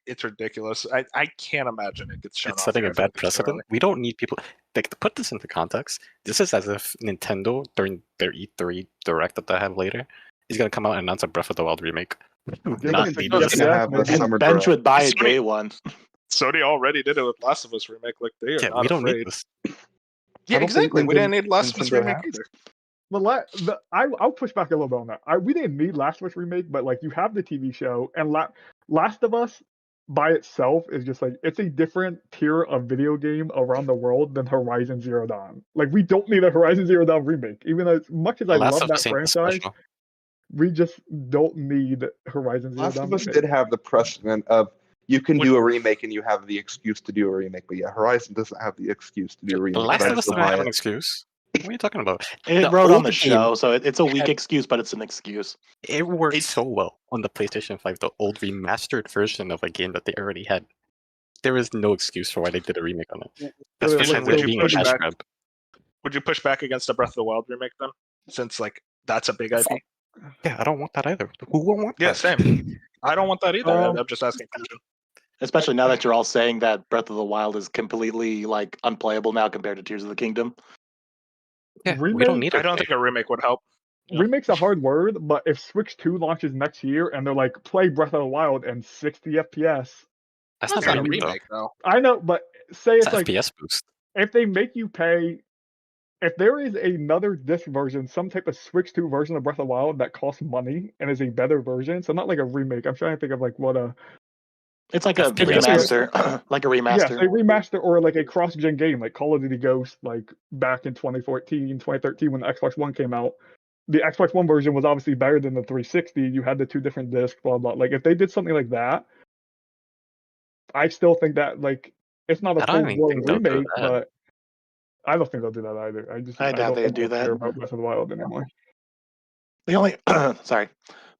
It's ridiculous. I can't imagine it gets shown It's off setting here. a I feel bad like it's too precedent. early. We don't need people. Like, to put this into context, this is as if Nintendo, during their E3 Direct that they have later, is going to come out and announce a Breath of the Wild remake. Give Not us- need give this. us- Gonna have a maybe. summer Bench drop. would buy it Sony- day one. Sony already did it with Last of Us remake. Like they are Yeah, not we don't afraid. need this. Yeah, don't think exactly. We didn't need Last of Us Nintendo remake has. either. I'll push back a little bit on that. We didn't need Last of Us remake, but like you have the TV show, and Last of Us by itself is just like it's a different tier of video game around the world than Horizon Zero Dawn. Like we don't need a Horizon Zero Dawn remake, even as much as I Last love of that Us ain't franchise. special. We just don't need Horizon Zero Last Dawn of Us remake. did have the precedent of you can do a remake and you have the excuse to do a remake, but yeah, Horizon doesn't have the excuse to do a The remake. Last but of I'd Us still doesn't buy have an it. excuse. What are you talking about? It The wrote on the old show, game so it's a weak had- excuse, but it's an excuse. It worked It's- so well on the PlayStation 5, the old remastered version of a game that they already had. There is no excuse for why they did a remake on it. Especially Would with you being a push cash back? grab. Would you push back against the Breath of the Wild remake then? Since like that's a big IP. Yeah, I don't want that either. Who won't want Yeah, that? same. I don't want that either. I'm just asking question. Especially now that you're all saying that Breath of the Wild is completely like unplayable now compared to Tears of the Kingdom. Yeah, we don't need a I don't think a remake would help. Yeah. Remake's a hard word, but if Switch 2 launches next year and they're like play Breath of the Wild and 60 FPS, That's That's not not a a remake, remake though. I know, but say though. it's It's like FPS boost. if they make you pay, if there is another disc version, some type of Switch 2 version of Breath of the Wild that costs money and is a better version, so not like a remake. I'm trying to think of like what a It's like a FPS remaster, like a yes, a remaster. remaster or like a cross-gen game like Call of Duty Ghost, like back in 2014, 2013 when the Xbox One came out. The Xbox One version was obviously better than the 360. You had the two different discs, blah blah. Like if they did something like that, I still think that like it's not a I don't even full-blown think they'll do remake, that. but I don't think they'll do that either. I doubt don't they'd think do they'll care that. about Breath of the Wild anymore. The only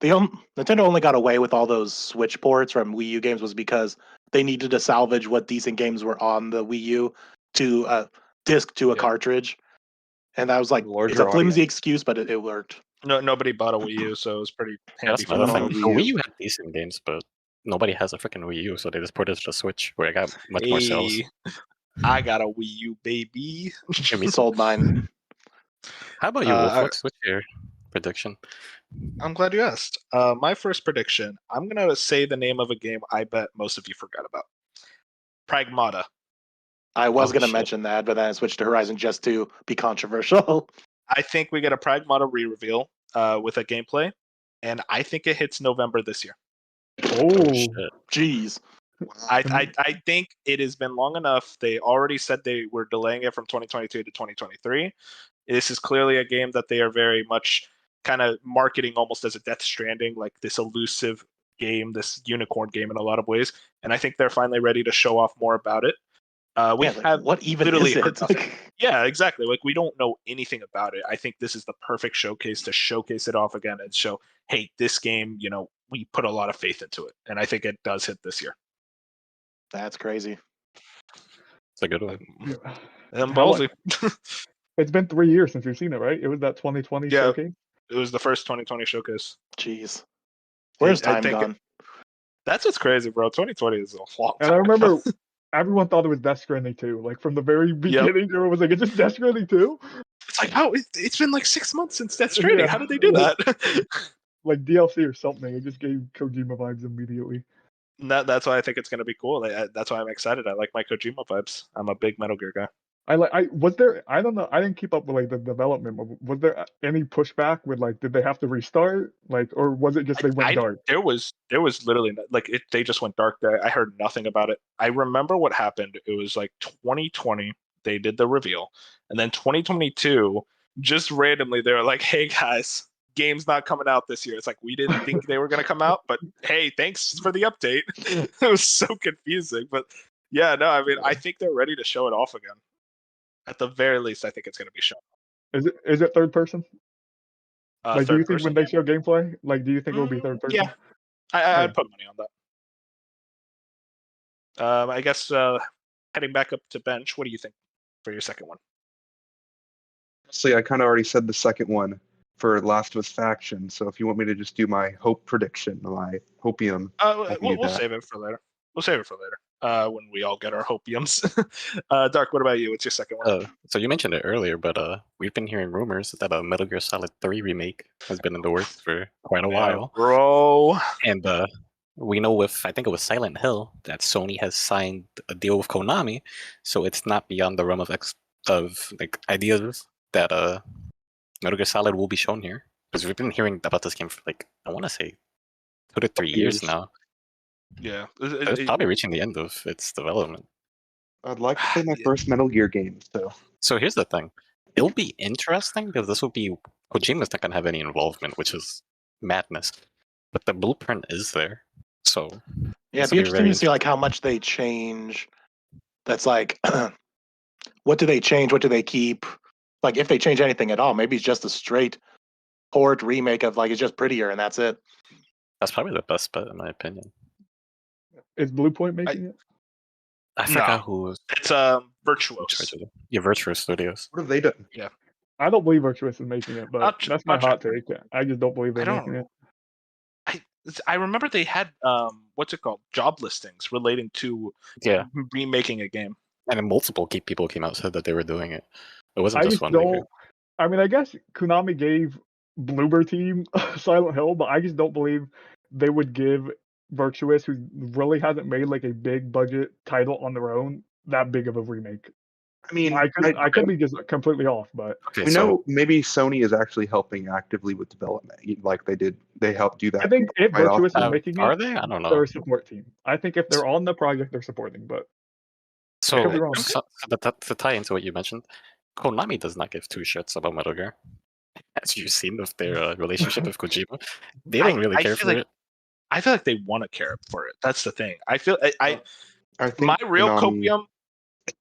Nintendo only got away with all those Switch ports from Wii U games was because they needed to salvage what decent games were on the Wii U to disc to a Yeah. cartridge, and I was like, Larger it's a flimsy audience. excuse, but it worked. No, nobody bought a Wii U, so it was pretty Yeah, handy that's for another them. thing. Wii The U. Wii U had decent games, but nobody has a freaking Wii U, so they just ported it to the Switch, where it got much more sales. Hey, I got a Wii U, baby. Jimmy sold mine. How about you, Uh, Wolf? I- What's your prediction? I'm glad you asked. My first prediction, I'm going to say the name of a game I bet most of you forgot about. Pragmata. I was Oh, going to shit. mention that, but then I switched to Horizon just to be controversial. I think we get a Pragmata re-reveal with a gameplay, and I think it hits November this year. Oh, shit. Jeez. I think it has been long enough. They already said they were delaying it from 2022 to 2023. This is clearly a game that they are very much kind of marketing almost as a Death Stranding, like this elusive game, this unicorn game in a lot of ways. And I think they're finally ready to show off more about it. We Yeah, like, have what even literally is heard it? nothing. Yeah, exactly. Like we don't know anything about it. I think this is the perfect showcase to showcase it off again and show, hey, this game, we put a lot of faith into it, and I think it does hit this year. That's crazy. It's a good one. And How- ballsy. it's been 3 years since we've seen it, right? It was that 2020 Yeah. showcase. It was the first 2020 showcase. Jeez. Where's I time think gone? That's what's crazy, bro. 2020 is a long And time I remember ago. everyone thought it was Death Stranding 2. Like from the very beginning, everyone was like, "It's just Death Stranding 2?" It's like, how? It's been like 6 months since Death Stranding. Yeah. How did they do that? Like DLC or something. It just gave Kojima vibes immediately. That's why I think it's going to be cool. That's why I'm excited. I like my Kojima vibes. I'm a big Metal Gear guy. I don't know. I didn't keep up with like the development. Was there any pushback with like, did they have to restart? Like, or was it just they went dark? There was literally like they just went dark there. I heard nothing about it. I remember what happened. It was like 2020. They did the reveal, and then 2022, just randomly, they were like, "Hey guys, game's not coming out this year." It's like we didn't think they were gonna come out, but hey, thanks for the update. It was so confusing, but yeah, no, I mean, I think they're ready to show it off again. At the very least, I think it's gonna be shown. Is it third person? Like, do you Third think person, when they show gameplay, like, do you think it will be third person? Yeah, I'd put money on that. I guess heading back up to bench, what do you think for your second one? Honestly, I kind of already said the second one for Last of Us Faction. So if you want me to just do my hope prediction, my hopium, can do We'll that. save it for later. When we all get our hopiums. Dark, what about you? What's your second one? So you mentioned it earlier, but we've been hearing rumors that a Metal Gear Solid 3 remake has been in the works for quite a while. Bro. And we know I think it was Silent Hill, that Sony has signed a deal with Konami, so it's not beyond the realm of of like ideas that Metal Gear Solid will be shown here, because we've been hearing about this game for like I want to say 2 to 3 years now. Yeah. It's probably reaching the end of its development. I'd like to play my first Metal Gear game, So here's the thing. It'll be interesting because this will be Kojima's not gonna have any involvement, which is madness. But the blueprint is there. So Yeah, it'd this be will interesting to see like how much they change. That's like, what do they change? What do they keep? Like, if they change anything at all, maybe it's just a straight port remake of like it's just prettier and that's it. That's probably the best bet in my opinion. Is Bluepoint making it? I forgot who was. It's Virtuos. Yeah, Virtuos Studios. what have they done? I don't believe Virtuous is making it, but that's my hot take. I just don't believe they're making it. I remember they had what's it called? Job listings relating to remaking a game. And then multiple people came out said that they were doing it. It wasn't I just one maker. I mean, I guess Konami gave Bloober Team Silent Hill, but I just don't believe they would give Virtuous, who really hasn't made like a big budget title on their own, that big of a remake. I mean, I could be just completely off, but we know maybe Sony is actually helping actively with development, like they did. They helped do that. I think if Virtuous is making are it, they? I don't know. they're a support team. I think if they're on the project, they're supporting. But so, I could be wrong. to tie into what you mentioned, Konami does not give two shits about Metal Gear. As you've seen with their relationship with Kojima, they don't really care for it. I feel like they want to care for it. That's the thing. I feel I think my real Konami...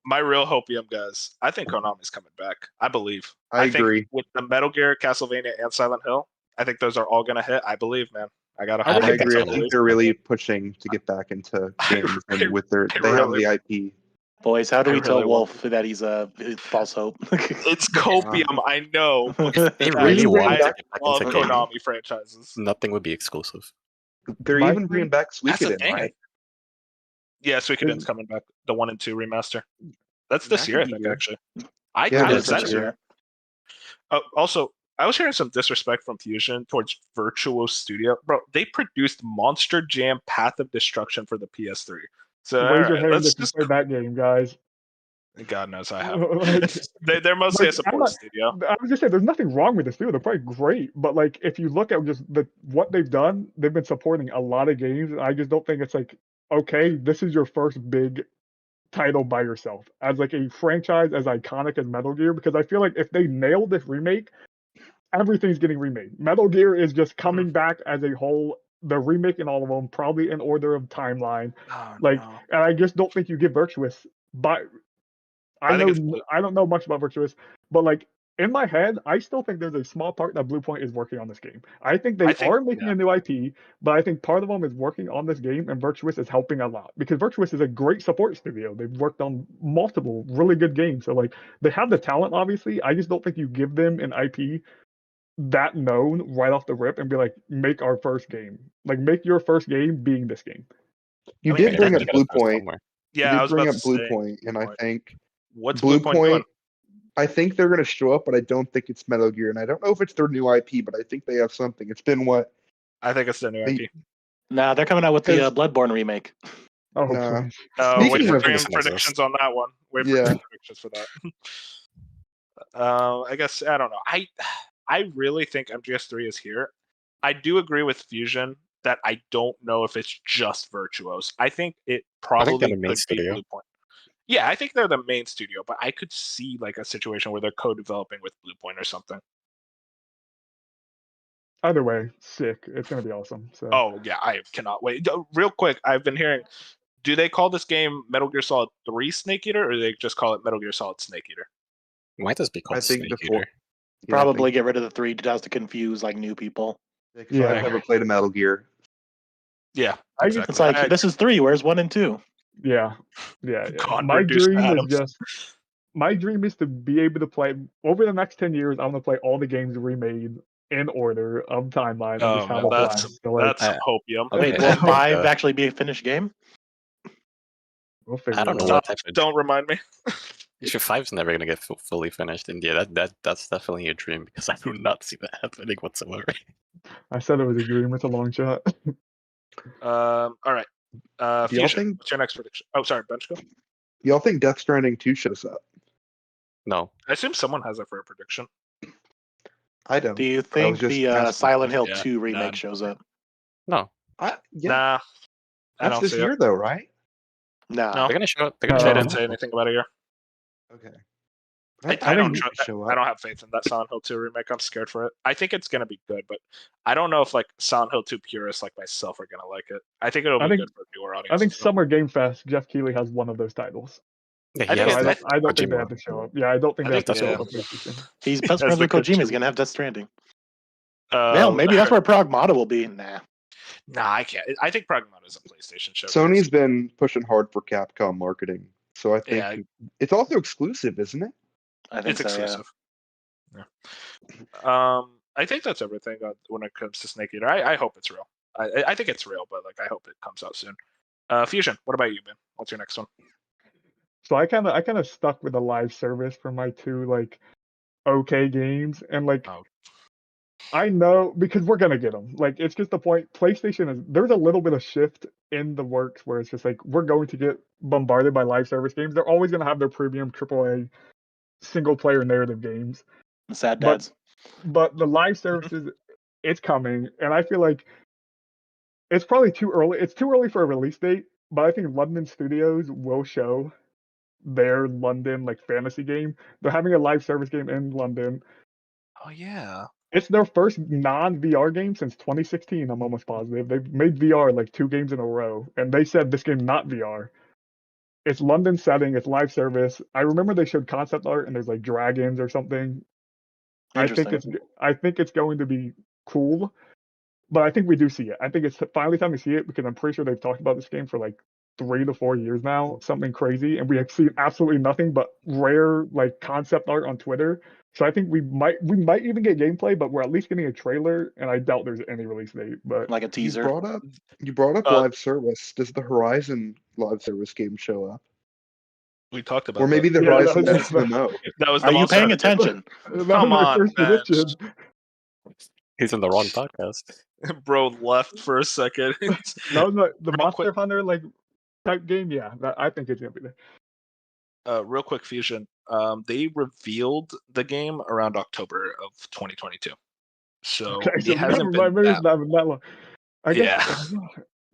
hopium, guys. I think Konami's coming back. I believe. I agree. Think with the Metal Gear, Castlevania, and Silent Hill, I think those are all gonna hit. I believe, man. I agree. I think they're really pushing to get back into games, and with they have the IP. Boys, how do we tell Wolf that he's a false hope? It's copium, I know. They really want to get back love into Konami franchises. Nothing would be exclusive. They're even bringing back Suikoden, right? Yeah, Suikoden's coming back. The 1 and 2 remaster. That's this year, I think, actually. I'm excited. Also, I was hearing some disrespect from Fusion towards Virtuos Studio. Bro, they produced Monster Jam Path of Destruction for the PS3. So raise your hand if you play that game, guys. God knows I have. They're mostly a support studio. I was just saying, there's nothing wrong with the studio. They're probably great, but like if you look at just what they've done, they've been supporting a lot of games, and I just don't think it's like, okay, this is your first big title by yourself as like a franchise as iconic as Metal Gear, because I feel like if they nail this remake, everything's getting remade. Metal Gear is just coming back as a whole. They're remaking all of them, probably in order of timeline. And I just don't think you give Virtuous. But I don't know much about Virtuous, but like in my head, I still think there's a small part that Bluepoint is working on this game. I think they are making a new IP, but I think part of them is working on this game, and Virtuous is helping a lot because Virtuous is a great support studio. They've worked on multiple really good games, so like they have the talent. Obviously, I just don't think you give them an IP that known right off the rip and be like, make our first game. Like, make your first game being this game. You did bring up Bluepoint. Yeah, I was bring up Bluepoint, and I think what's Bluepoint? I think they're going to show up, but I don't think it's Metal Gear, and I don't know if it's their new IP, but I think they have something. It's been what? I think it's their new IP. Nah, they're coming out with the Bloodborne remake. Oh, wait for predictions on that one. Wait for predictions for that. I guess I don't know. I really think MGS3 is here. I do agree with Fusion that I don't know if it's just Virtuos. I think it probably could be Bluepoint. Yeah, I think they're the main studio, but I could see like a situation where they're co-developing with Bluepoint or something. Either way, sick. It's going to be awesome. So. Oh, yeah, I cannot wait. Real quick, I've been hearing, do they call this game Metal Gear Solid 3 Snake Eater, or do they just call it Metal Gear Solid Snake Eater? Why does it be called Snake Eater? Probably get rid of the 3 just to confuse like new people. I've never played a Metal Gear. Yeah, exactly. It's like this is 3. Where's 1 and 2? Yeah. My dream is to be able to play over the next 10 years. I'm gonna play all the games remade in order of timeline. And just have a blast. That's hopium. Wait, will 5 actually be a finished game? We'll figure I don't know. Don't remind me. If your 5's never gonna get fully finished, and yeah, that's definitely a dream because I do not see that happening whatsoever. I said it was a dream. It's a long shot. All right. Do y'all think? What's your next prediction? Oh, sorry, Bench, go. Y'all think Death Stranding 2 shows up? No. I assume someone has it for a prediction. I don't. Do you I think was just the asking. Silent Hill Yeah, 2 remake none. shows up? No. Yeah, Nah, I that's don't this see year it. though, right? No. No. They're gonna show. They're They gonna show. didn't say anything about it here. Okay. I don't think trust. show I up. don't have faith in that Silent Hill 2 remake. I'm scared for it. I think it's gonna be good, but I don't know if like Silent Hill 2 purists like myself are gonna like it. I think it'll be good for newer I audiences. think though. Summer Game Fest, Jeff Keighley has one of those titles. Yeah, I he think has So it's- I don't think they Kojima. have to show up. Yeah, I don't think I they have think to show that's up on PlayStation. He's best That's friends the with Kojima. He's Kojima. gonna have Death Stranding. Uh, Hell, maybe that's where Pragmata will be. Nah. Nah, I can't. I think Pragmata is a PlayStation show. Sony's been pushing hard for Capcom marketing, so I think Yeah. it's also exclusive, isn't it? I think It's so, yeah. exclusive. I think that's everything when it comes to Snake Eater. I hope it's real. I think it's real, but like I hope it comes out soon. Fusion, what about you, Ben? What's your next one? So I kind of stuck with a live service for my two like okay games, and like Oh. I know because we're gonna get them. Like it's just the point. PlayStation is there's a little bit of shift in the works where it's just like we're going to get bombarded by live service games. They're always gonna have their premium AAA single player narrative games, Sad but dads. but the live services it's coming, and I feel like it's probably too early. It's too early for a release date, but I think London Studios will show their London like fantasy game. They're having a live service game in London. Oh yeah. It's their first non-VR game since 2016. I'm almost positive they've made VR like 2 games in a row, and they said this game not VR. It's London setting. It's live service. I remember they showed concept art and there's like dragons or something. I think it's going to be cool, but I think we do see it. I think it's finally time to see it because I'm pretty sure they've talked about this game for like 3 to 4 years now, something crazy, and we have seen absolutely nothing but rare like concept art on Twitter. So I think we might even get gameplay, but we're at least getting a trailer, and I doubt there's any release date. But Like a teaser. You brought up Uh, live service. Does the Horizon live service game show up? We talked about Or maybe the Yeah, Horizon that was- MMO? that was the Are you Monster paying Hunter. attention? that Come was my on, first man. prediction. He's in the wrong podcast. Bro left for a second. That was the Real Monster quick. Hunter like type game. Yeah, I think it's gonna be there. Real quick, Fusion. They revealed the game around October of 2022. So Okay, so it hasn't never been mind. Maybe that. it's not been that long. I guess. Yeah.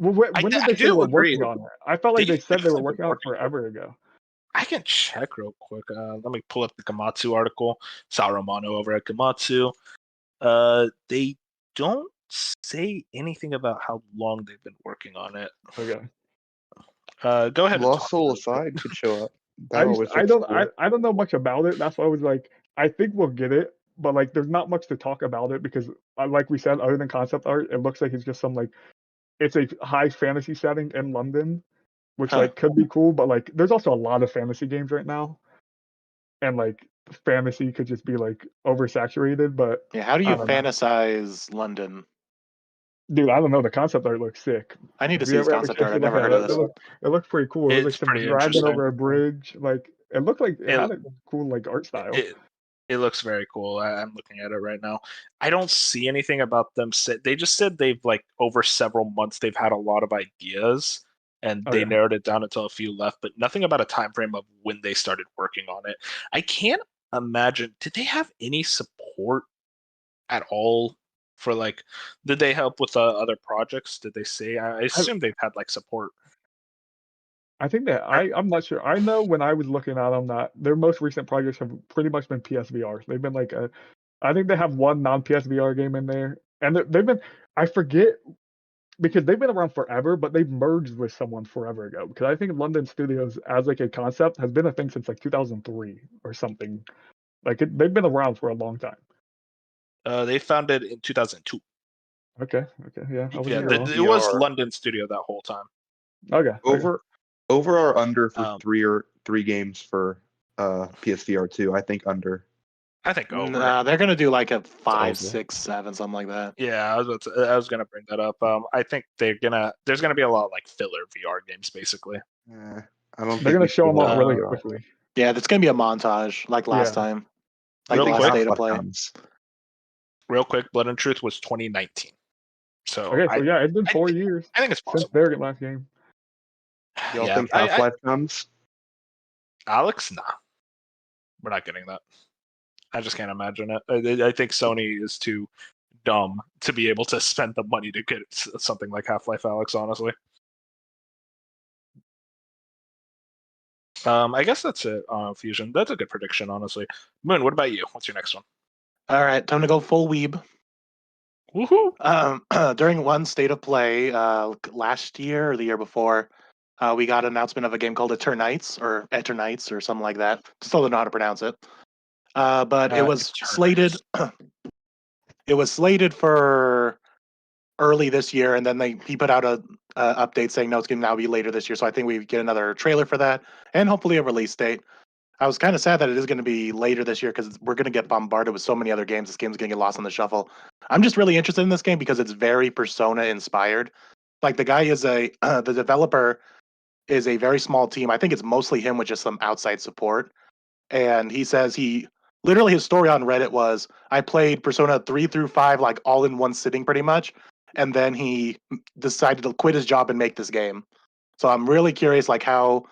Well, when I did they say they do were agree. working on it? I felt like they said they were They've working been on it forever ago. I can check real quick. Let me pull up the Gamatsu article. Sal Romano over at Gamatsu. They don't say anything about how long they've been working on it. Okay. Go ahead. Lost and talk Soul real quick. Aside could show up. I don't know much about it. That's why I was like, I think we'll get it, but like, there's not much to talk about it because, like we said, other than concept art, it looks like it's just some like, it's a high fantasy setting in London, which like could be cool, but like, there's also a lot of fantasy games right now, and like, fantasy could just be like oversaturated. But Yeah, how do you I don't know. fantasize London? Dude, I don't know. The concept art looks sick. I need to If see you this ever have a concept chance art. to I've look never at heard of it, this. it looked pretty cool. It was like It's some pretty dragon interesting. over a bridge. Like it looked like it had a cool like art style. It looks very cool. I'm looking at it right now. I don't see anything about them. They just said they've like over several months they've had a lot of ideas and they narrowed it down until a few left, but nothing about a time frame of when they started working on it. I can't imagine. Did they have any support at all for like? Did they help with other projects? Did they say? I assume they've had like support. I think that I'm not sure. I know when I was looking at them that their most recent projects have pretty much been PSVR. They've been like I think they have one non-PSVR game in there, and they've been I forget because they've been around forever, but they've merged with someone forever ago. Because I think London Studios as like a concept has been a thing since like 2003 or something. Like they've been around for a long time. They founded in 2002. Okay, yeah. It was London Studio that whole time. Okay. Over or under for three games for PSVR 2. I think under. I think over. Nah, they're gonna do like a 5, 6, 7, something like that. Yeah, I was gonna bring that up. I think there's gonna be a lot of like filler VR games, basically. I don't. They're gonna show them off really quickly. Yeah, it's gonna be a montage like last time, like Real last quick, State of Play. Real quick, Blood and Truth was 2019. So okay, so yeah, it's been 4 years. I think it's possible. Since their last game. Y'all think Half-Life comes? Alex, nah. We're not getting that. I just can't imagine it. I think Sony is too dumb to be able to spend the money to get something like Half-Life Alyx, honestly. I guess that's it on Fusion. That's a good prediction, honestly. Moon, what about you? What's your next one? All right, time to go full weeb. Woohoo! During one state of play last year or the year before, we got an announcement of a game called Eternights or something like that. Still don't know how to pronounce it. But it was slated. It was slated for early this year, and then he put out a update saying no, it's going to now be later this year. So I think we get another trailer for that, and hopefully a release date. I was kind of sad that it is going to be later this year because we're going to get bombarded with so many other games. This game's going to get lost in the shuffle. I'm just really interested in this game because it's very Persona inspired. Like the guy is the developer is a very small team. I think it's mostly him with just some outside support. And he says literally his story on Reddit was I played Persona 3 through 5 like all in one sitting pretty much. And then he decided to quit his job and make this game. So I'm really curious like how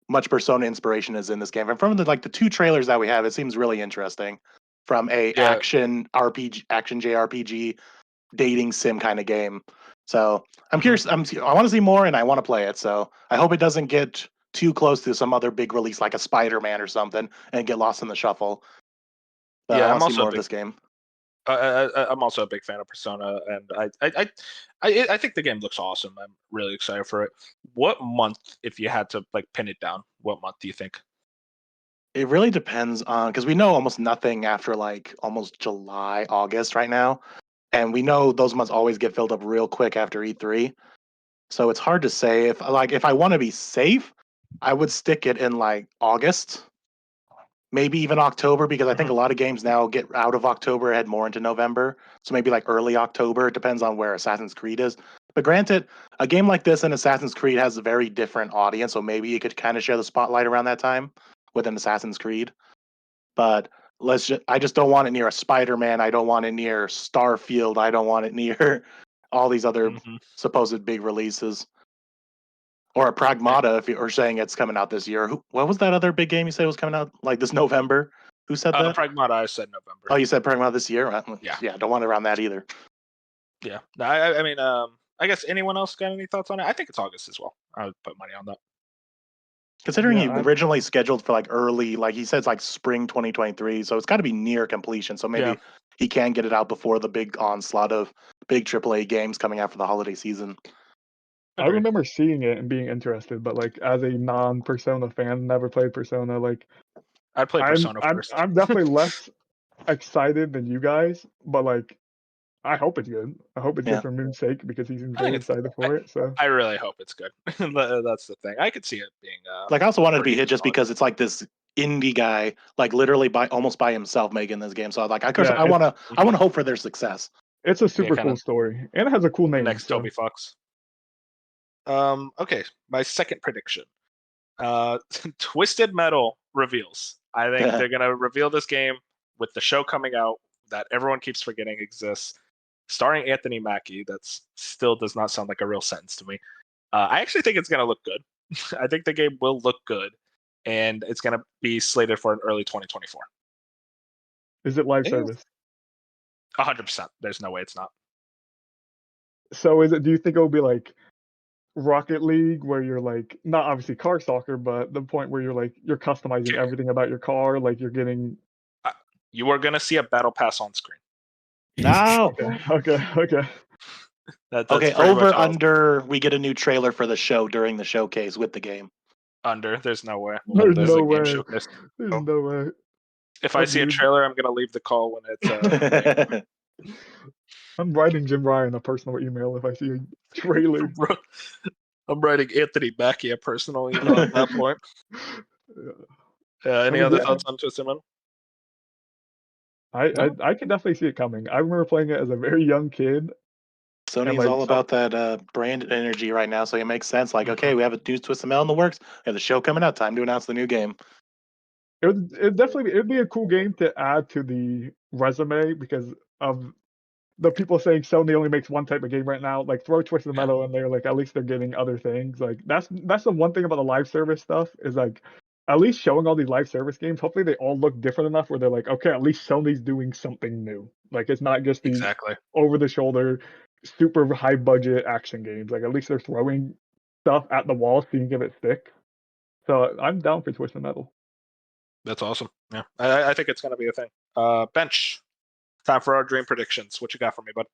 much Persona inspiration is in this game. And from the two trailers that we have, it seems really interesting. From a action JRPG dating sim kind of game. So I'm curious. I want to see more, and I want to play it. So I hope it doesn't get too close to some other big release like a Spider-Man or something and get lost in the shuffle. But I want to see more of this game. I'm also a big fan of Persona, and I think the game looks awesome. I'm really excited for it. What month, if you had to pin it down, what month do you think? It really depends on because we know almost nothing after almost July, August right now, and we know those months always get filled up real quick after E3. So it's hard to say if I want to be safe, I would stick it in August. Maybe even October, because I think a lot of games now get out of October, head more into November. So maybe early October. It depends on where Assassin's Creed is. But granted, a game like this and Assassin's Creed has a very different audience. So maybe you could kind of share the spotlight around that time with an Assassin's Creed. But I just don't want it near a Spider-Man. I don't want it near Starfield. I don't want it near all these other supposed big releases. Or a Pragmata, if you're saying it's coming out this year. What was that other big game you said was coming out this November? Who said that? Pragmata, I said November. Oh, you said Pragmata this year? Yeah, don't want it around that either. Yeah. No, I mean, I guess anyone else got any thoughts on it? I think it's August as well. I would put money on that. Considering he originally scheduled for early, he says spring 2023, so it's got to be near completion. So maybe he can get it out before the big onslaught of big AAA games coming out for the holiday season. I remember seeing it and being interested, but as a non-Persona fan, never played Persona. I'd play Persona first. I'm definitely less excited than you guys, but I hope it's good. I hope it's good for Moon's sake because he seems very excited for it. So I really hope it's good. That's the thing. I could see it being. I also wanted to be hit just because it's this indie guy, literally almost by himself making this game. So I want to hope for their success. It's a super cool story, and it has a cool name. Next Toby Fox. Okay, my second prediction. Twisted Metal reveals. I think they're gonna reveal this game with the show coming out that everyone keeps forgetting exists, starring Anthony Mackie. That still does not sound like a real sentence to me. I actually think it's gonna look good. I think the game will look good, and it's gonna be slated for an early 2024. Is it live service? 100%. There's no way it's not. So do you think it will be Rocket League, where you're not obviously car soccer, but the point where you're customizing everything about your car, you're getting. You are gonna see a battle pass on screen. No. Okay. That's over under. We get a new trailer for the show during the showcase with the game. Under. There's no way. There's no way. There's no way. If I see a trailer, I'm gonna leave the call when it's. I'm writing Jim Ryan a personal email if I see a trailer. I'm writing Anthony Mackie a personal email at that point. Any other thoughts on Twisted Metal? I can definitely see it coming. I remember playing it as a very young kid. Sony's all about that brand energy right now, so it makes sense. Okay, we have a new Twisted Metal in the works. We have the show coming out. Time to announce the new game. It'd be a cool game to add to the resume because of the people saying Sony only makes one type of game right now. Throw Twisted Metal in there. At least they're getting other things. That's the one thing about the live service stuff is at least showing all these live service games, hopefully they all look different enough where they're like, okay, at least Sony's doing something new. Like it's not just these Exactly. over the shoulder, super high budget action games. Like at least they're throwing stuff at the wall, seeing if it sticks. So I'm down for Twisted Metal. That's awesome. Yeah, I think it's going to be a thing. Bench. Time for our dream predictions. What you got for me, bud?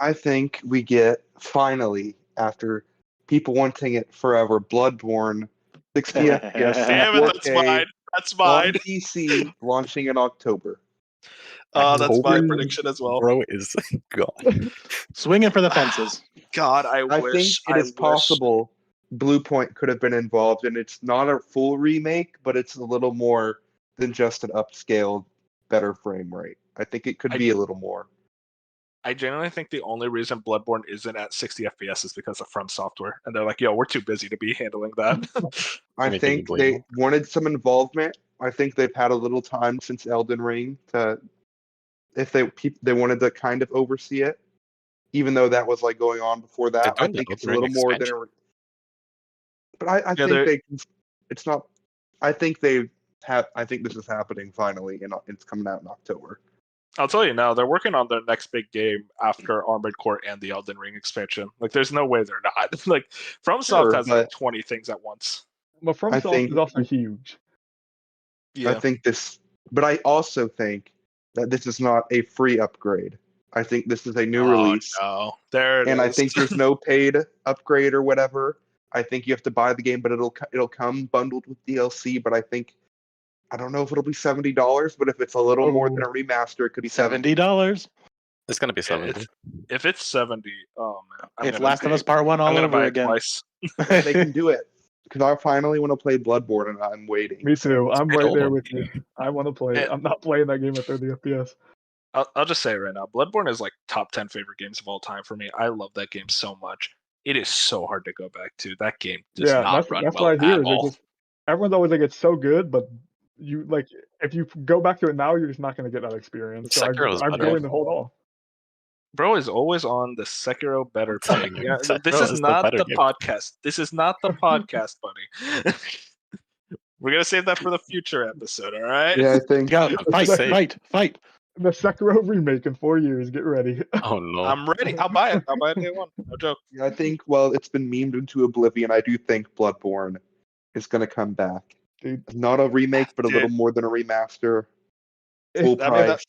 I think we get, finally, after people wanting it forever, Bloodborne, 60 FPS, Damn it, that's 4K, mine. That's on mine. PC, launching in October. That's my October? prediction as well. Bro is gone. Swinging for the fences. God, I think wish. it is possible Bluepoint could have been involved, and it's not a full remake, but it's a little more than just an upscaled, better frame rate. I think it could be a little more. I genuinely think the only reason Bloodborne isn't at 60 FPS is because of From Software, and they're like, "Yo, we're too busy to be handling that." I think they wanted some involvement. I think they've had a little time since Elden Ring to, if they wanted to kind of oversee it, even though that was like going on before that. I think it's a little more than. But I think they. It's not. I think they have. I think this is happening finally, and it's coming out in October. I'll tell you now, they're working on their next big game after Armored Core and the Elden Ring expansion. Like, there's no way they're not. Like, FromSoft has like 20 things at once. But FromSoft is also huge. Yeah. I think this, but I also think that this is not a free upgrade. I think this is a new release. No, there it is. And I think there's no paid upgrade or whatever. I think you have to buy the game, but it'll come bundled with DLC. But I don't know if it'll be $70, but if it's a little more than a remaster, it could be $70. It's gonna be 70. If it's 70, oh man! It's Last of Us Part 1 all over again. They can do it because I finally want to play Bloodborne, and I'm waiting. Me too. I'm right there with you. I want to play it. I'm not playing that game at 30 FPS. I'll just say it right now, Bloodborne is like top 10 favorite games of all time for me. I love that game so much. It is so hard to go back to. That game does not run well what I hear. at all. Everyone's always like, it's so good, but you like if you go back to it now, you're just not going to get that experience. So I'm going to hold off. Bro is always on the Sekiro better thing. Yeah, this is not the podcast. This is not the podcast, buddy. We're gonna save that for the future episode, all right? Yeah, I think. Fight. The Sekiro remake in 4 years. Get ready. Oh no! I'm ready. I'll buy it. I'll buy it day one. No joke. Yeah, I think. Well, it's been memed into oblivion. I do think Bloodborne is gonna come back. Dude. Not a remake, but a little more than a remaster. Full price.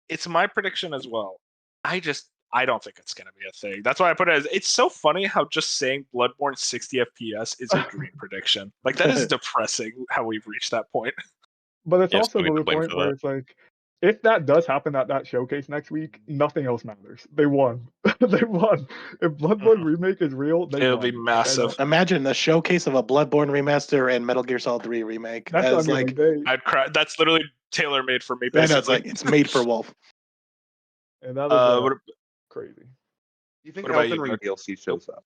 It's my prediction as well. I don't think it's going to be a thing. That's why I put it as, it's so funny how just saying Bloodborne 60 FPS is a dream prediction. Like, that is depressing how we've reached that point. But it's also the point where it's like, if that does happen at that showcase next week, nothing else matters. They won. They won. If Bloodborne remake is real, it'll be massive. Imagine the showcase of a Bloodborne remaster and Metal Gear Solid 3 remake. That's I'd cry. That's literally tailor-made for me, basically. It's made for Wolf. And that is crazy. You think Elden Ring DLC shows up?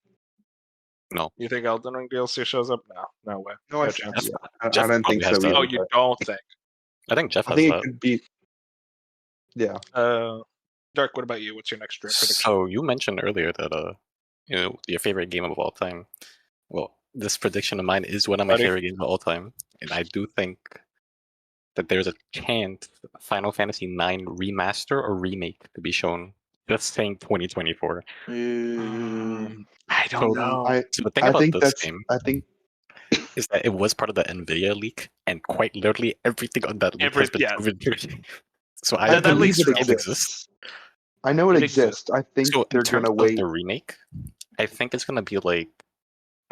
No. You think Elden Ring DLC shows up? No way. No, I don't think so. Oh, you don't think? I think Jeff has that. It could be. Yeah. Dark, what about you? What's your next dream prediction? So you mentioned earlier that your favorite game of all time. Well, this prediction of mine is one of my favorite games of all time, and I do think that there's a chance Final Fantasy IX remaster or remake to be shown. Just saying 2024. I don't know. So the thing about this game is that it was part of the NVIDIA leak, and quite literally everything on that leak has been proven. So I believe it exists. I know it exists. I think they're going to wait. The remake, I think it's going to be like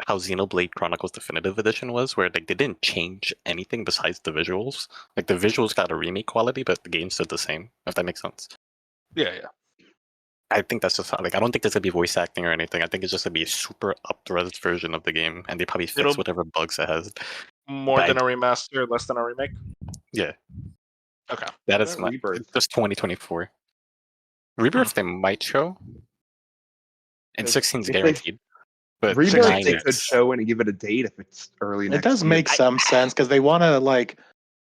how Xenoblade Chronicles Definitive Edition was, where like they didn't change anything besides the visuals. Like the visuals got a remake quality, but the game stood the same. If that makes sense. Yeah. I think that's just like I don't think there's gonna be voice acting or anything. I think it's just gonna be a super up-res version of the game, and they probably fix whatever bugs it has. More than a remaster, less than a remake. Yeah. Okay. That is my just 2024. Rebirth they might show, and 16's guaranteed. But Rebirth they could show and give it a date if it's early next year. It does make some sense because they want to like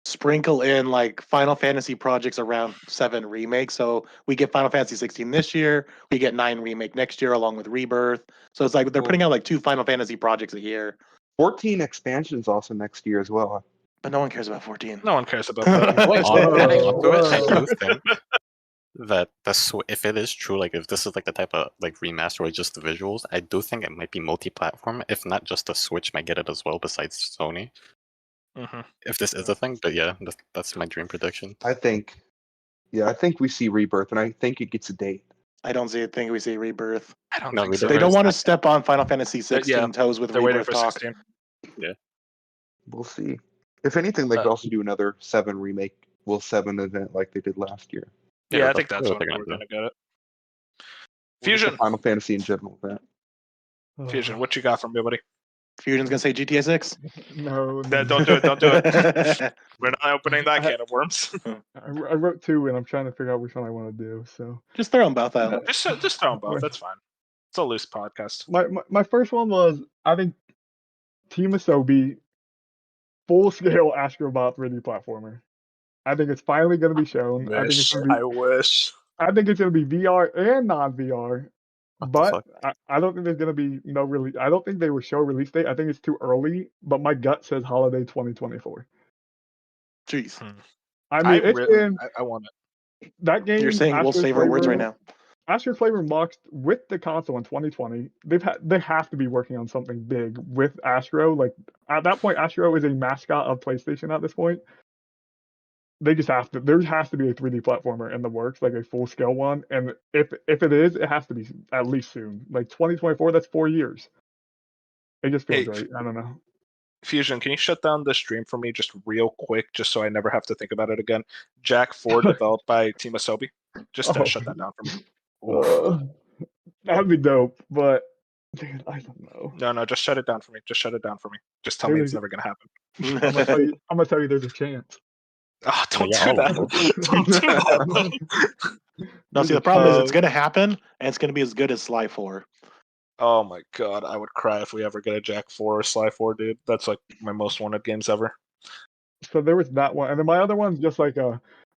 sprinkle in like Final Fantasy projects around 7 remake. So we get Final Fantasy 16 this year, we get 9 remake next year along with Rebirth. So it's like they're putting out like 2 Final Fantasy projects a year. 14 expansions also next year as well. But no one cares about 14. No one cares about that. Wait, adding on to it, I Whoa. do think that if it is true, like if this is like the type of like remaster or just the visuals, I do think it might be multi-platform. If not, just the Switch might get it as well, besides Sony. Mhm. If this is a thing, but yeah, that's my dream prediction. I think we see Rebirth, and I think it gets a date. I don't think we see Rebirth. I don't No, think we so. They don't Rebirth- want to step on Final Fantasy 16 yeah, toes with They're waiting Rebirth for talk. 16. We'll see. If anything, they could Uh, also do another 7 remake, 7 event like they did last year. Yeah, I that's think that's what when they're we're gonna gonna get it. Or just a Fusion, Final Fantasy in general event. Fusion, what you got from me, buddy? Fusion's gonna say GTA 6. No, Yeah, don't do it. Don't do it. We're not opening that can of worms. I wrote 2, and I'm trying to figure out which one I want to do. So Just throw them both out. just throw them both. That's fine. It's a loose podcast. my first one was, I think, Team Asobi full-scale Astrobot 3D platformer. I think it's finally going to be shown. I think it's going to be. I wish. I think it's going to be VR and non-VR. What the But fuck? I don't think there's going to be no release. I don't think they will show a release date. I think it's too early. But my gut says holiday 2024. Jeez. I mean, it's been I want it. that game. You're saying Wolf's Astro's favorite words right Flavor- now. Astro's Flavor Moxed with the console in 2020. They have to be working on something big with Astro. Like at that point, Astro is a mascot of PlayStation at this point. They just have to. There has to be a 3D platformer in the works, like a full scale one. And if it is, it has to be at least soon. Like 2024. That's 4 years. It just feels Hey, right. I don't know. Fusion, can you shut down the stream for me just real quick, just so I never have to think about it again? Jack 4 developed by Team Asobi. Just Oh. shut that down for me. That'd be dope, but dude, I don't know. No, just shut it down for me. Just shut it down for me. Just tell me it's never gonna happen. I'm gonna tell you there's a chance. Oh, don't Yeah, do all that. of Don't do that. No, see, the problem is it's gonna happen, and it's gonna be as good as Sly 4. Oh my god, I would cry if we ever get a Jack 4 or Sly 4, dude. That's like my most wanted games ever. So there was that one, and then my other one's just like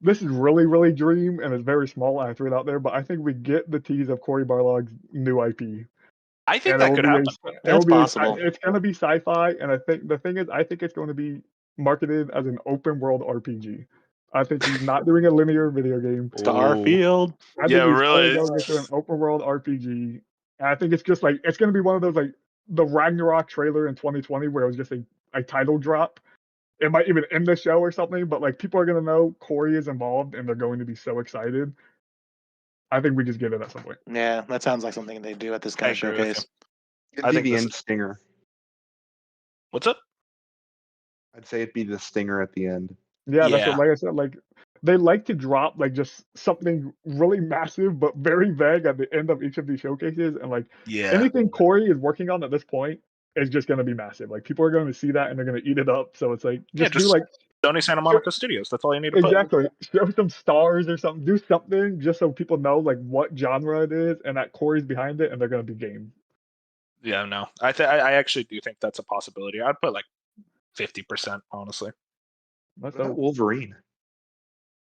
this is really, really dream, and it's very small. I threw it out there, but I think we get the tease of Cory Barlog's new IP. I think And that could happen. That's possible. It's going to be sci-fi, and I think the thing is, I think it's going to be marketed as an open world RPG. I think he's not doing a linear video game. Starfield. I think Yeah, he's really. going to do an open world RPG. And I think it's just like it's going to be one of those like the Ragnarok trailer in 2020 where it was just a title drop. It might even end the show or something, but like people are going to know Cory is involved, and they're going to be so excited. I think we just get it at some point. Yeah, that sounds like something they do at this kind I of agree with showcase. It'd I be think the this end stinger. What's up? I'd say it'd be the stinger at the end. Yeah, that's Yeah. what, like I said, like they like to drop like just something really massive but very vague at the end of each of these showcases, and like Yeah. anything Cory is working on at this point is just going to be massive. Like people are going to see that and they're going to eat it up. So it's like just do just like Sony Santa Monica Studios. That's all you need to put. exactly show some stars or something. Do something just so people know like what genre it is and that Cory's behind it, and they're going to be game. Yeah, no. I actually do think that's a possibility. I'd put like 50%, honestly. That's What about Wolverine?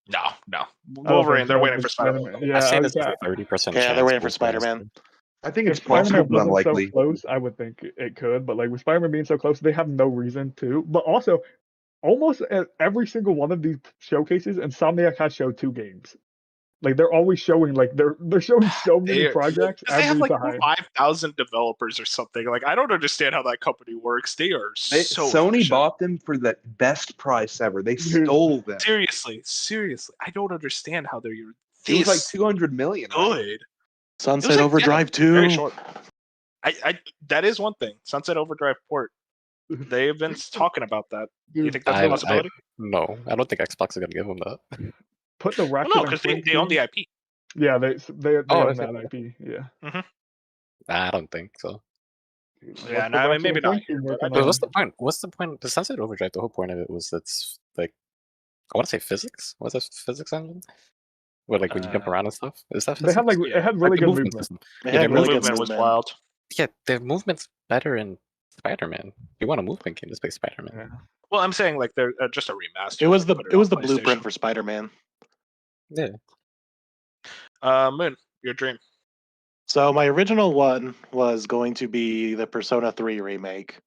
No. I don't Wolverine, think they're so. waiting for Spider-Man. Yeah, I say I this was- is a 30% Yeah, chance. they're waiting for Wolverine is Spider-Man. good. I think it's if Spider-Man possible, but wasn't unlikely. so close, I would think it could. But like with Spider-Man being so close, they have no reason to. But also, almost at every single one of these showcases, Insomniac has showed 2 games. Like they're always showing like they're showing so many They- projects They have every like time. 5,000 developers or something. Like I don't understand how that company works. They are so Sony efficient. bought them for the best price ever. They Dude. stole them. Seriously. I don't understand how they're It was this like 200 million. Right? good. Sunset like, Overdrive Very 2. short. I that is one thing. Sunset Overdrive port. They've been talking about that. Do you Dude, think that's a I- possibility? No, I don't think Xbox is gonna give them that. put the Well, Ratchet no, and because Clank they own the team- IP. Yeah, they Oh, own is that it? IP. Yeah. I don't think so. Yeah, no, I mean, maybe not here, but I But what's the point? What's the point? The Sunset Overdrive, the whole point of it was it's like I want to say physics. Was that physics engine? Where like when you jump around and stuff? Is that They physics? had like Yeah. it had really Like, the good movement movement. system. They Yeah, had the really good Movement was movement. wild. Yeah, the movement's better in Spider-Man. If you want a movement game, just play Spider-Man. Yeah. Well, I'm saying like they're just a remaster. It was like, the put it was on the blueprint PlayStation. for Spider-Man. Yeah. Moon, your dream. So my original one was going to be the Persona 3 remake.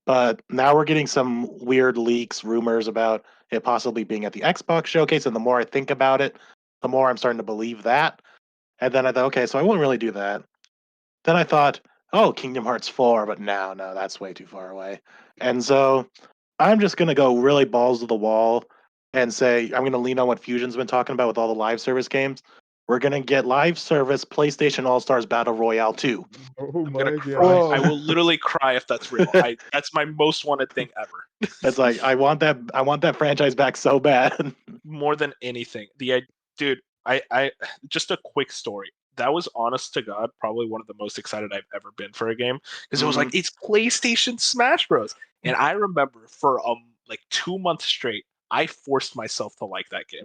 But now we're getting some weird leaks, rumors about it possibly being at the Xbox showcase. And the more I think about it, the more I'm starting to believe that. And then I thought, okay, so I won't really do that. Then I thought, oh, Kingdom Hearts 4, but no, that's way too far away. And so I'm just going to go really balls to the wall and say I'm going to lean on what Fusion's been talking about with all the live service games. We're going to get live service PlayStation All-Stars Battle Royale 2. Oh I'm gonna my cry. god. I will literally cry if that's real. That's my most wanted thing ever. It's like I want that franchise back so bad. More than anything. Dude, I just a quick story. That was, honest to God, probably one of the most excited I've ever been for a game, because it was like, it's PlayStation Smash Bros. And I remember for like 2 months straight, I forced myself to like that game.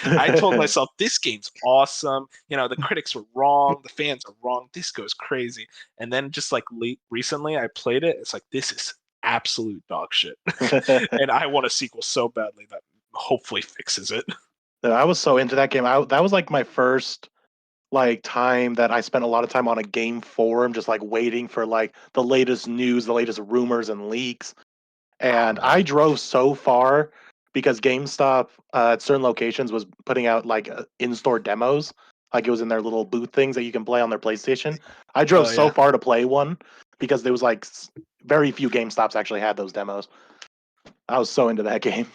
I told myself, this game's awesome. The critics were wrong, the fans are wrong. This goes crazy. And then just like recently, I played it. It's like, this is absolute dog shit. And I want a sequel so badly that hopefully fixes it. I was so into that game. That was like my first like time that I spent a lot of time on a game forum, just like waiting for like the latest news, the latest rumors and leaks. And I drove so far because GameStop at certain locations was putting out like in-store demos, like it was in their little booth things that you can play on their PlayStation. I drove so far to play one because there was like very few GameStops actually had those demos. I was so into that game.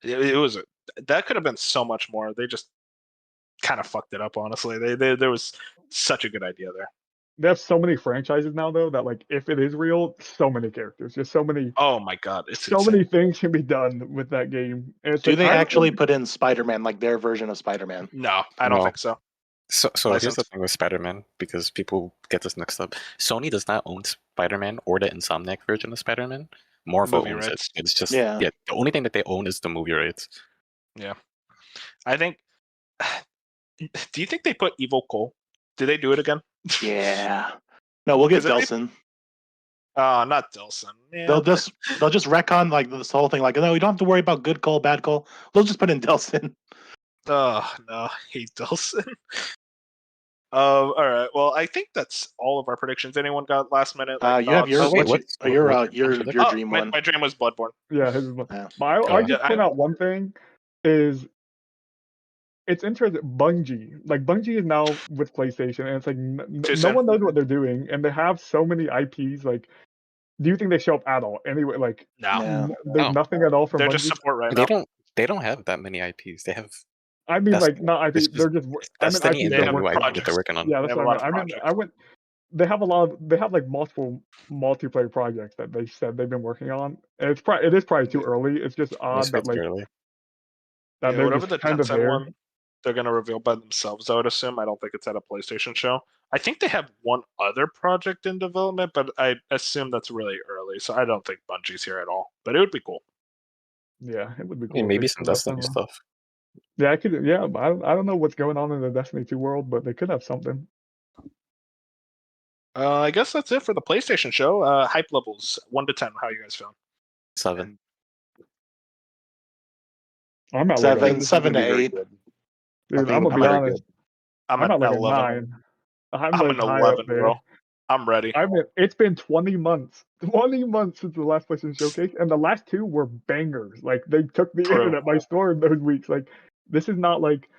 It was that could have been so much more. They just kind of fucked it up, honestly. There was such a good idea there. They have so many franchises now, though, that like if it is real, so many characters, just so many. Oh my god, it's so insane. many things can be done with that game. And it's Do like, they actually put in Spider-Man, like their version of Spider-Man? No, I don't think so. So here's the thing with Spider-Man, because people get this mixed up. Sony does not own Spider-Man or the Insomniac version of Spider-Man. Marvel owns it. It's just the only thing that they own is the movie rights. Yeah, I think. Do you think they put Evil Cole? Did they do it again? Yeah. No, we'll get Delson. Not Delson. Man. They'll just retcon like this whole thing. Like, no, we don't have to worry about good Cole, bad Cole. They'll just put in Delson. Oh no, I hate Delson. All right. Well, I think that's all of our predictions. Anyone got last minute? Like, you have yours. Your dream one. My dream was Bloodborne. Yeah, his is. Yeah. I just point out one thing is. It's interesting. Bungie is now with PlayStation, and it's like no one knows what they're doing, and they have so many IPs. Like, do you think they show up at all? Anyway, like no, there's nothing at all from they're Bungie? Just support right now. They don't have that many IPs. They have. I mean, like not IPs. They're just. Destiny IPs and the new IP that they're working on. Yeah, that's what I went. They have They have like multiple multiplayer projects that they said they've been working on. And it is probably too early. It's just odd that like. Early. That whatever the Tencent one, they're going to reveal by themselves, I would assume. I don't think it's at a PlayStation show. I think they have one other project in development, but I assume that's really early, so I don't think Bungie's here at all. But it would be cool. Yeah, it would be cool. I mean, maybe some Destiny stuff. Yeah, I could. Yeah, I don't know what's going on in the Destiny 2 world, but they could have something. I guess that's it for the PlayStation show. Hype levels 1 to 10. How are you guys feeling? 7. I'm at 7 to 8. Dude, I'm gonna be honest. I'm at like 11. I'm like an 11, bro. I'm ready. It's been 20 months. 20 months since the last PlayStation Showcase, and the last 2 were bangers. Like, they took the internet by storm those weeks. Like, this is not like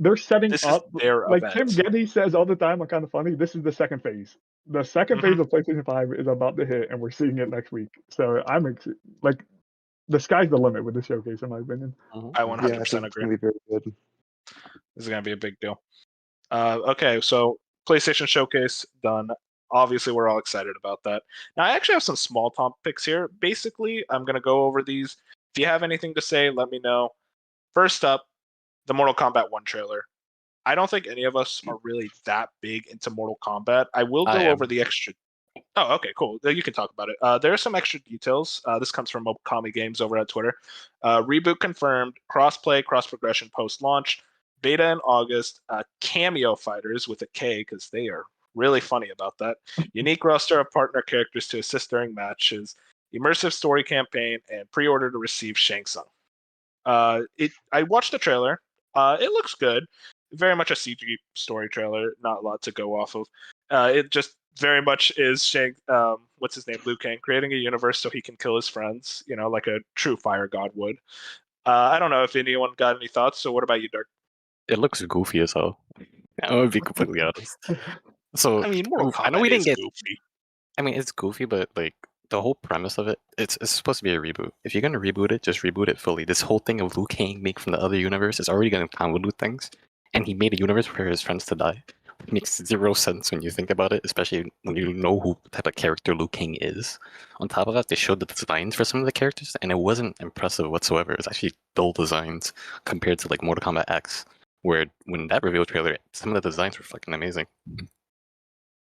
they're setting up. Like Tim Geddy says all the time, I'm kind of funny. This is the second phase. The second phase of PlayStation 5 is about to hit, and we're seeing it next week. So I'm like, the sky's the limit with the showcase, in my opinion. I 100% agree. Be very good. This is gonna be a big deal. Okay, so PlayStation Showcase done. Obviously, we're all excited about that. Now, I actually have some small topics here. Basically, I'm gonna go over these. If you have anything to say, let me know. First up, the Mortal Kombat 1 trailer. I don't think any of us are really that big into Mortal Kombat. I will go over the extra. Oh, okay, cool. You can talk about it. There are some extra details. This comes from Okami Games over at Twitter. Reboot confirmed. Cross-play, cross-progression post-launch. Beta in August. Cameo fighters with a K, because they are really funny about that. Unique roster of partner characters to assist during matches. Immersive story campaign, and pre-order to receive Shang Tsung. I watched the trailer. It looks good. Very much a CG story trailer. Not a lot to go off of. It just very much is what's his name, Liu Kang, creating a universe so he can kill his friends, like a true fire god would. I don't know if anyone got any thoughts. So what about you, Dirk? It looks goofy as hell. I would be completely honest. So I mean, Mortal I know Kombat we didn't is get. goofy. I mean, it's goofy, but like the whole premise of it, it's supposed to be a reboot. If you're gonna reboot it, just reboot it fully. This whole thing of Liu Kang being from the other universe is already gonna convolute things, and he made a universe for his friends to die. It makes zero sense when you think about it, especially when you know who type of character Liu Kang is. On top of that, they showed the designs for some of the characters, and it wasn't impressive whatsoever. It's actually dull designs compared to like Mortal Kombat X, where when that reveal trailer, some of the designs were fucking amazing.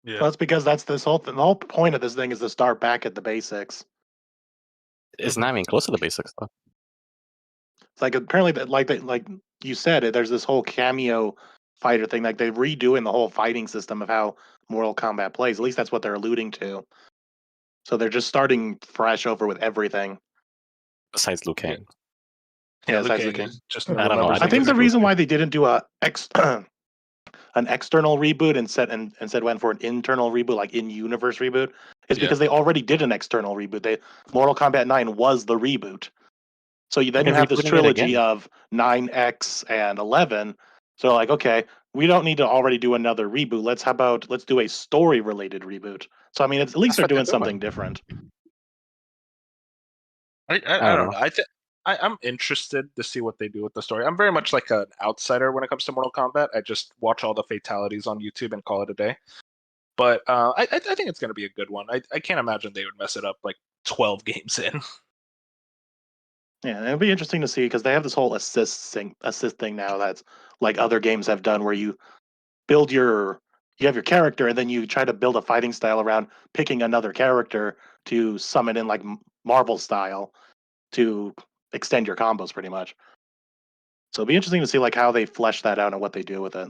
Yeah. Well, that's because that's this whole the whole point of this thing is to start back at the basics. It's not even close to the basics though. It's like apparently that like you said, there's this whole cameo fighter thing. Like they're redoing the whole fighting system of how Mortal Kombat plays. At least that's what they're alluding to. So they're just starting fresh over with everything. Besides Liu Kang. Yeah, Liu besides Kang Liu Kang. is just. I don't know, I think the it's reason goofy. why they didn't do an external reboot instead went for an internal reboot, like in-universe reboot, is because they already did an external reboot. Mortal Kombat 9 was the reboot. So then you They're have this rebooting it trilogy again. of 9X and 11. So like, okay, we don't need to already do another reboot. Let's do a story-related reboot. So I mean, at least That's they're what they're doing something doing. different. I don't know. I'm interested to see what they do with the story. I'm very much like an outsider when it comes to Mortal Kombat. I just watch all the fatalities on YouTube and call it a day. But I think it's going to be a good one. I can't imagine they would mess it up like 12 games in. Yeah, and it'll be interesting to see because they have this whole assist thing now that's like other games have done, where you have your character and then you try to build a fighting style around picking another character to summon in like Marvel style to extend your combos pretty much. So it'll be interesting to see like how they flesh that out and what they do with it.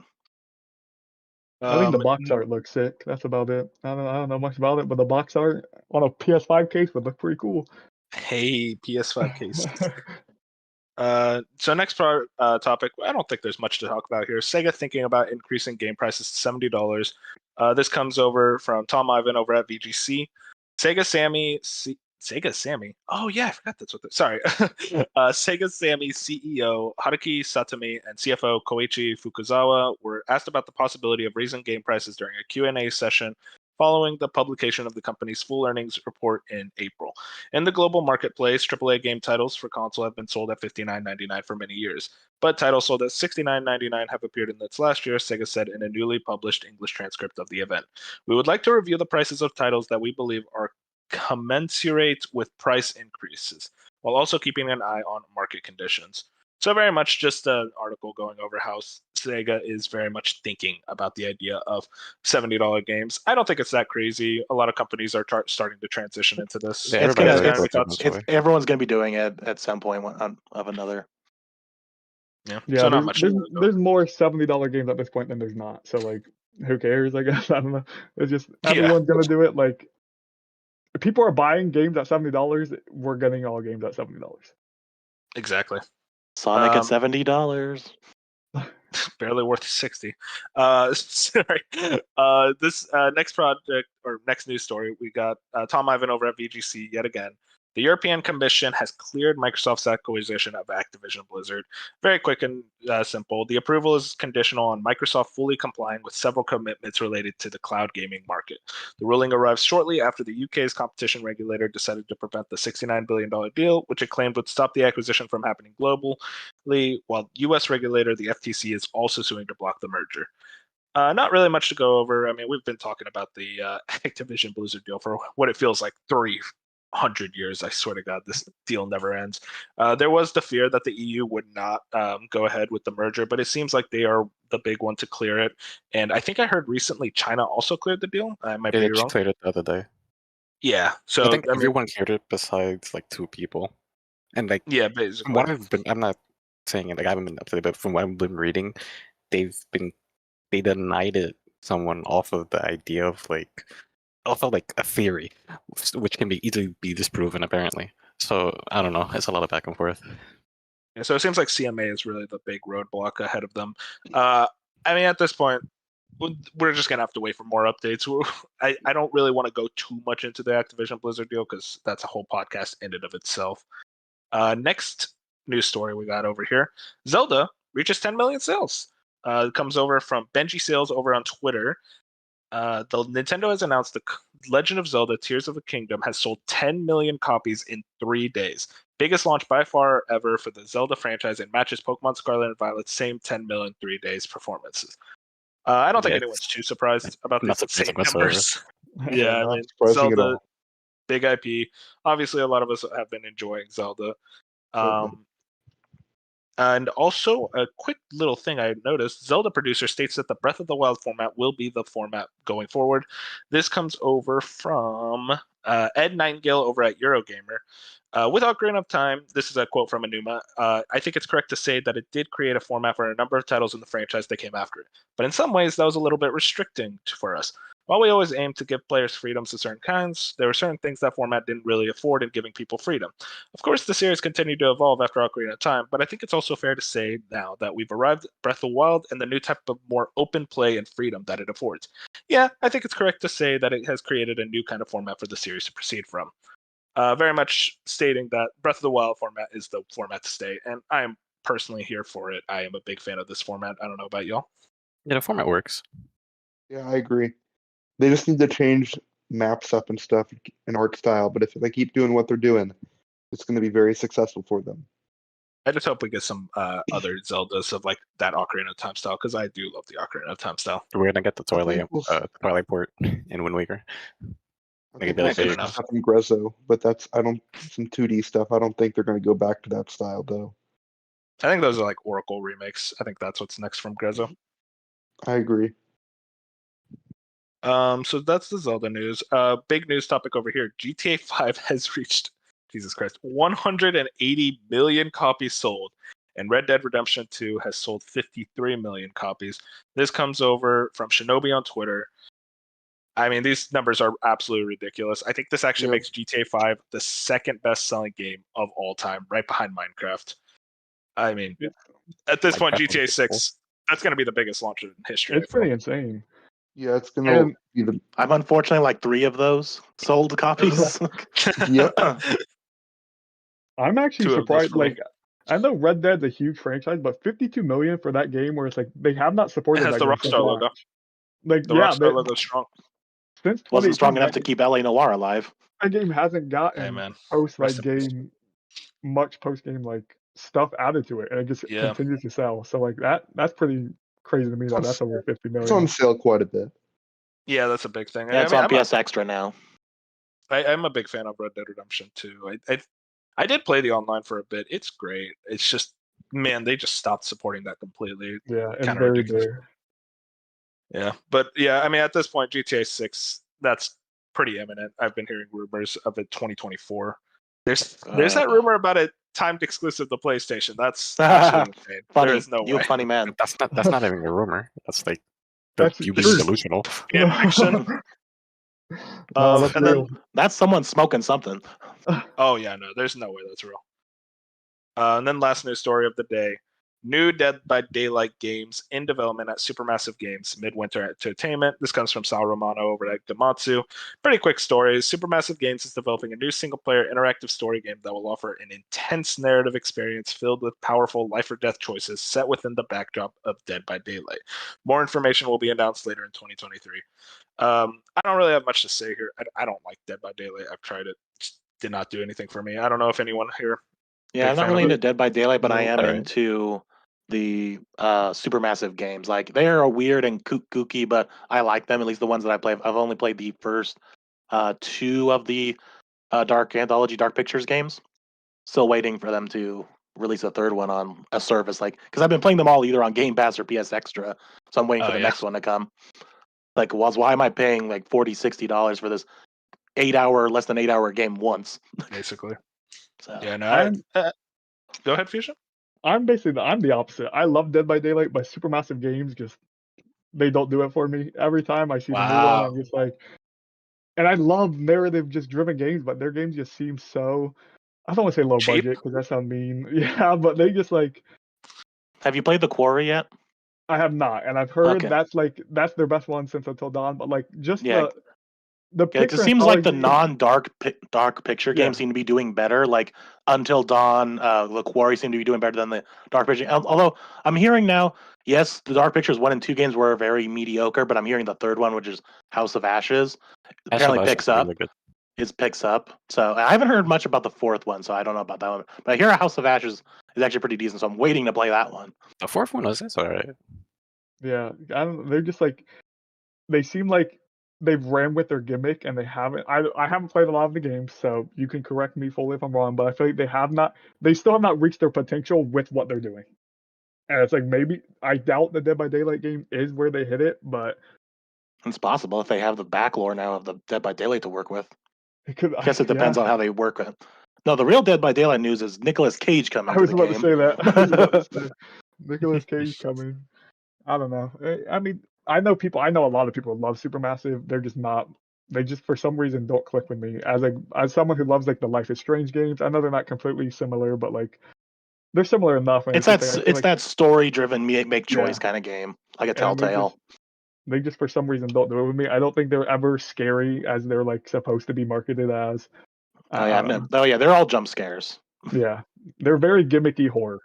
I think the box art looks sick. That's about it. I don't know much about it, but the box art on a PS5 case would look pretty cool. Hey, PS5 case. So next topic, I don't think there's much to talk about here. Sega thinking about increasing game prices to $70. This comes over from Tom Ivan over at VGC. Sega Sammy. Oh yeah, I forgot that's what. Sorry, Sega Sammy CEO Haruki Satomi and CFO Koichi Fukuzawa were asked about the possibility of raising game prices during a Q&A session following the publication of the company's full earnings report in April. In the global marketplace, AAA game titles for console have been sold at $59.99 for many years, but titles sold at $69.99 have appeared in its last year, Sega said in a newly published English transcript of the event. We would like to review the prices of titles that we believe are commensurate with price increases, while also keeping an eye on market conditions. So very much just an article going over how Sega is very much thinking about the idea of $70 games. I don't think it's that crazy. A lot of companies are starting to transition into this. Yeah, It's everybody's gonna gonna it's, go through it's eventually. everyone's gonna be doing it at some point of another. Yeah, Yeah, so not much. there's more $70 games at this point than there's not. So like, who cares? I guess I don't know. It's just everyone's gonna do it. Like, if people are buying games at $70, we're getting all games at $70. Exactly. Sonic at $70. Barely worth 60. Sorry. This next project or next news story, we got Tom Ivan over at VGC yet again. The European Commission has cleared Microsoft's acquisition of Activision Blizzard. Very quick and simple. The approval is conditional on Microsoft fully complying with several commitments related to the cloud gaming market. The ruling arrives shortly after the UK's competition regulator decided to prevent the $69 billion deal, which it claimed would stop the acquisition from happening globally, while US regulator, the FTC, is also suing to block the merger. Not really much to go over. I mean, we've been talking about the Activision Blizzard deal for what it feels like 300 years. I swear to God, this deal never ends. There was the fear that the EU would not go ahead with the merger, but it seems like they are the big one to clear it. And I think I heard recently China also cleared the deal. I might be wrong. Cleared it the other day. Yeah. So I think everyone cleared it besides like 2 people. And like, yeah, basically. what I'm not saying it, like I haven't been up to date, but from what I've been reading, they denied it someone off of the idea of like a theory, which can be easily be disproven apparently. So I don't know. It's a lot of back and forth. Yeah, so it seems like CMA is really the big roadblock ahead of them. I mean, at this point, we're just gonna have to wait for more updates. I don't really want to go too much into the Activision Blizzard deal because that's a whole podcast in and of itself. Next news story we got over here: Zelda reaches 10 million sales. It comes over from Benji Sales over on Twitter. The Nintendo has announced the Legend of Zelda: Tears of the Kingdom has sold 10 million copies in 3 days. Biggest launch by far ever for the Zelda franchise and matches Pokemon Scarlet and Violet's same 10 million 3 days performances. I don't think anyone's too surprised about these insane numbers. Yeah, I not mean, surprising at Zelda, all. big IP. Obviously, a lot of us have been enjoying Zelda. Certainly. And also, a quick little thing I noticed, Zelda producer states that the Breath of the Wild format will be the format going forward. This comes over from Ed Nightingale over at Eurogamer. With Ocarina of Time, this is a quote from Enuma, I think it's correct to say that it did create a format for a number of titles in the franchise that came after it. But in some ways, that was a little bit restricting for us. While we always aim to give players freedoms of certain kinds, there were certain things that format didn't really afford in giving people freedom. Of course, the series continued to evolve after Ocarina of Time, but I think it's also fair to say now that we've arrived at Breath of the Wild and the new type of more open play and freedom that it affords. Yeah, I think it's correct to say that it has created a new kind of format for the series to proceed from. Very much stating that Breath of the Wild format is the format to stay, and I am personally here for it. I am a big fan of this format. I don't know about y'all. Yeah, the format works. Yeah, I agree. They just need to change maps up and stuff in art style, but if they keep doing what they're doing, it's going to be very successful for them. I just hope we get some other Zeldas of like that Ocarina of Time style, because I do love the Ocarina of Time style. We're gonna get the I think Twilight port in Wind Waker. I Make it think really we'll see fair big. enough. stuff in Grezzo, but that's some 2D stuff. I don't think they're going to go back to that style though. I think those are like Oracle remakes. I think that's what's next from Grezzo. I agree. So that's the Zelda news. Big news topic over here. GTA 5 has reached, Jesus Christ, 180 million copies sold, and Red Dead Redemption 2 has sold 53 million copies. This comes over from Shinobi on Twitter. I mean, these numbers are absolutely ridiculous. I think this actually Yep. makes GTA 5 the second best-selling game of all time, right behind Minecraft. I mean, at this point, Minecraft GTA was 6, that's going to be the biggest launch in history. It's pretty insane. Yeah, it's going to And be the I'm unfortunately like 3 of those sold copies. Yep. I'm actually 2 of those surprised. for me. Like, I know Red Dead's a huge franchise, but 52 million for that game, where it's like they have not It supported has that the game since Rockstar logo. launch. Like, The yeah, Rockstar logo is strong. since Wasn't strong 2018, enough to keep LA Noir alive. that game hasn't gotten Hey, man. post Rest like in peace. game much post game like stuff added to it, and it just Yeah. continues to sell. So like that's pretty crazy to me that that's over 50 It's on million. sale quite a bit. Yeah, that's a big thing. Yeah, it's I mean, on PS Extra now. I'm a big fan of Red Dead Redemption 2. I did play the online for a bit. It's great. It's just, man, they just stopped supporting that completely. Yeah, it's Kind of very ridiculous. there. Yeah, but yeah, I mean, at this point, GTA 6, that's pretty imminent. I've been hearing rumors of it 2024. There's that rumor about it timed exclusive to PlayStation. That's absolutely insane. Funny. There is no You way. funny man. That's not even a rumor. That's like That's you being true. delusional. Fan fiction. No, that's and real. then, That's someone smoking something. oh yeah, no, there's no way that's real. And then last news story of the day. New Dead by Daylight games in development at Supermassive Games, Midwinter Entertainment. This comes from Sal Romano over at Gamatsu. Pretty quick story. Supermassive Games is developing a new single-player interactive story game that will offer an intense narrative experience filled with powerful life-or-death choices set within the backdrop of Dead by Daylight. More information will be announced later in 2023. I don't really have much to say here. I don't like Dead by Daylight. I've tried it. Just did not do anything for me. I don't know if anyone here. Yeah, I'm not really into Dead by Daylight, but I am Alright. into the Supermassive games. Like they are weird and kooky, but I like them. At least the ones that I play. I've only played the first 2 of the Dark Anthology Dark Pictures games. Still waiting for them to release a third one on a service. Like because I've been playing them all either on Game Pass or PS Extra, so I'm waiting for the next one to come. Like, why am I paying like $40-$60 for this 8-hour, less than 8-hour game once? Basically. So Yeah, no. Go ahead, Fusion. I'm the opposite. I love Dead by Daylight, but Supermassive Games just they don't do it for me. Every time I see the new one, Wow. I'm just like, and I love narrative just driven games, but their games just seem so. I don't want to say low Cheap? budget because that sounds mean. Yeah, but they just like. have you played The Quarry yet? I have not, and I've heard Okay. that's their best one since Until Dawn. But like just Yeah. the Yeah, it picture seems like the anthology- dark picture games seem to be doing better. Like Until Dawn, The Quarry seem to be doing better than the dark picture. Although I'm hearing now, yes, the dark pictures 1 and 2 games were very mediocre, but I'm hearing the third one, which is House of Ashes, apparently picks up. Really good. It picks up. So I haven't heard much about the fourth one, so I don't know about that one. But I hear House of Ashes is actually pretty decent, so I'm waiting to play that one. The fourth one was alright. Yeah, I don't. They're just like they seem like they've ran with their gimmick, and they haven't. I haven't played a lot of the games, so you can correct me fully if I'm wrong. But I feel like they have not. They still have not reached their potential with what they're doing. And it's like maybe I doubt the Dead by Daylight game is where they hit it, but It's possible if they have the backlore now of the Dead by Daylight to work with. it could. I guess it depends on how they work it. No, the real Dead by Daylight news is Nicolas Cage coming I to was the about game. to say that. I was about to say Nicolas Cage coming. I don't know. I mean, I know a lot of people love Supermassive. They're just not. They just for some reason don't click with me. As someone who loves like the Life is Strange games, I know they're not completely similar, but like they're similar enough. And It's just like, I feel like, that story driven make choice kind of game, like a and Telltale. they just for some reason don't do it with me. I don't think they're ever scary as they're like supposed to be marketed as. Oh yeah, they're all jump scares. Yeah, they're very gimmicky horror.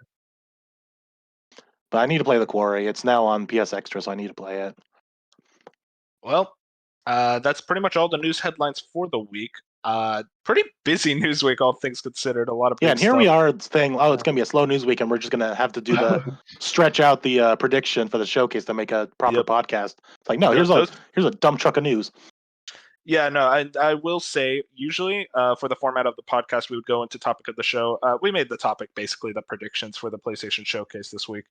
But I need to play The Quarry. It's now on PS Extra, so I need to play it. Well, that's pretty much all the news headlines for the week. Pretty busy news week, all things considered. A lot of big and here stuff. we are saying, oh, it's going to be a slow news week, and we're just going to have to do the stretch out the prediction for the showcase to make a proper podcast. It's like, no, here's a dump truck of news. Yeah, no, I will say, usually for the format of the podcast, we would go into topic of the show. We made the topic basically the predictions for the PlayStation Showcase this week.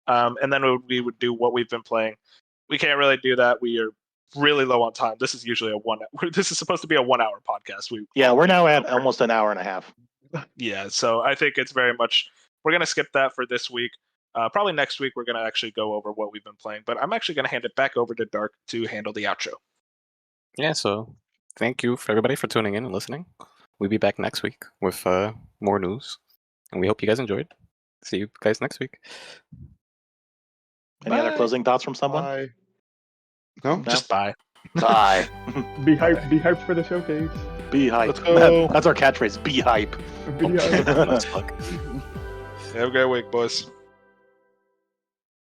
And then we would do what we've been playing. We can't really do that. We are really low on time. This is usually this is supposed to be a 1 hour podcast. We're now at almost an hour and a half. Yeah, so I think it's very much, we're going to skip that for this week. Probably next week, we're going to actually go over what we've been playing. But I'm actually going to hand it back over to Dark to handle the outro. Yeah, so thank you for everybody for tuning in and listening. We'll be back next week with more news. And we hope you guys enjoyed. See you guys next week. Any other closing thoughts from someone? Bye. No? Just bye. Bye. Be hyped for the showcase. Be hype. Let's go. That's our catchphrase. Be hype. Be hyped. Let's fuck. Have a great week, boys.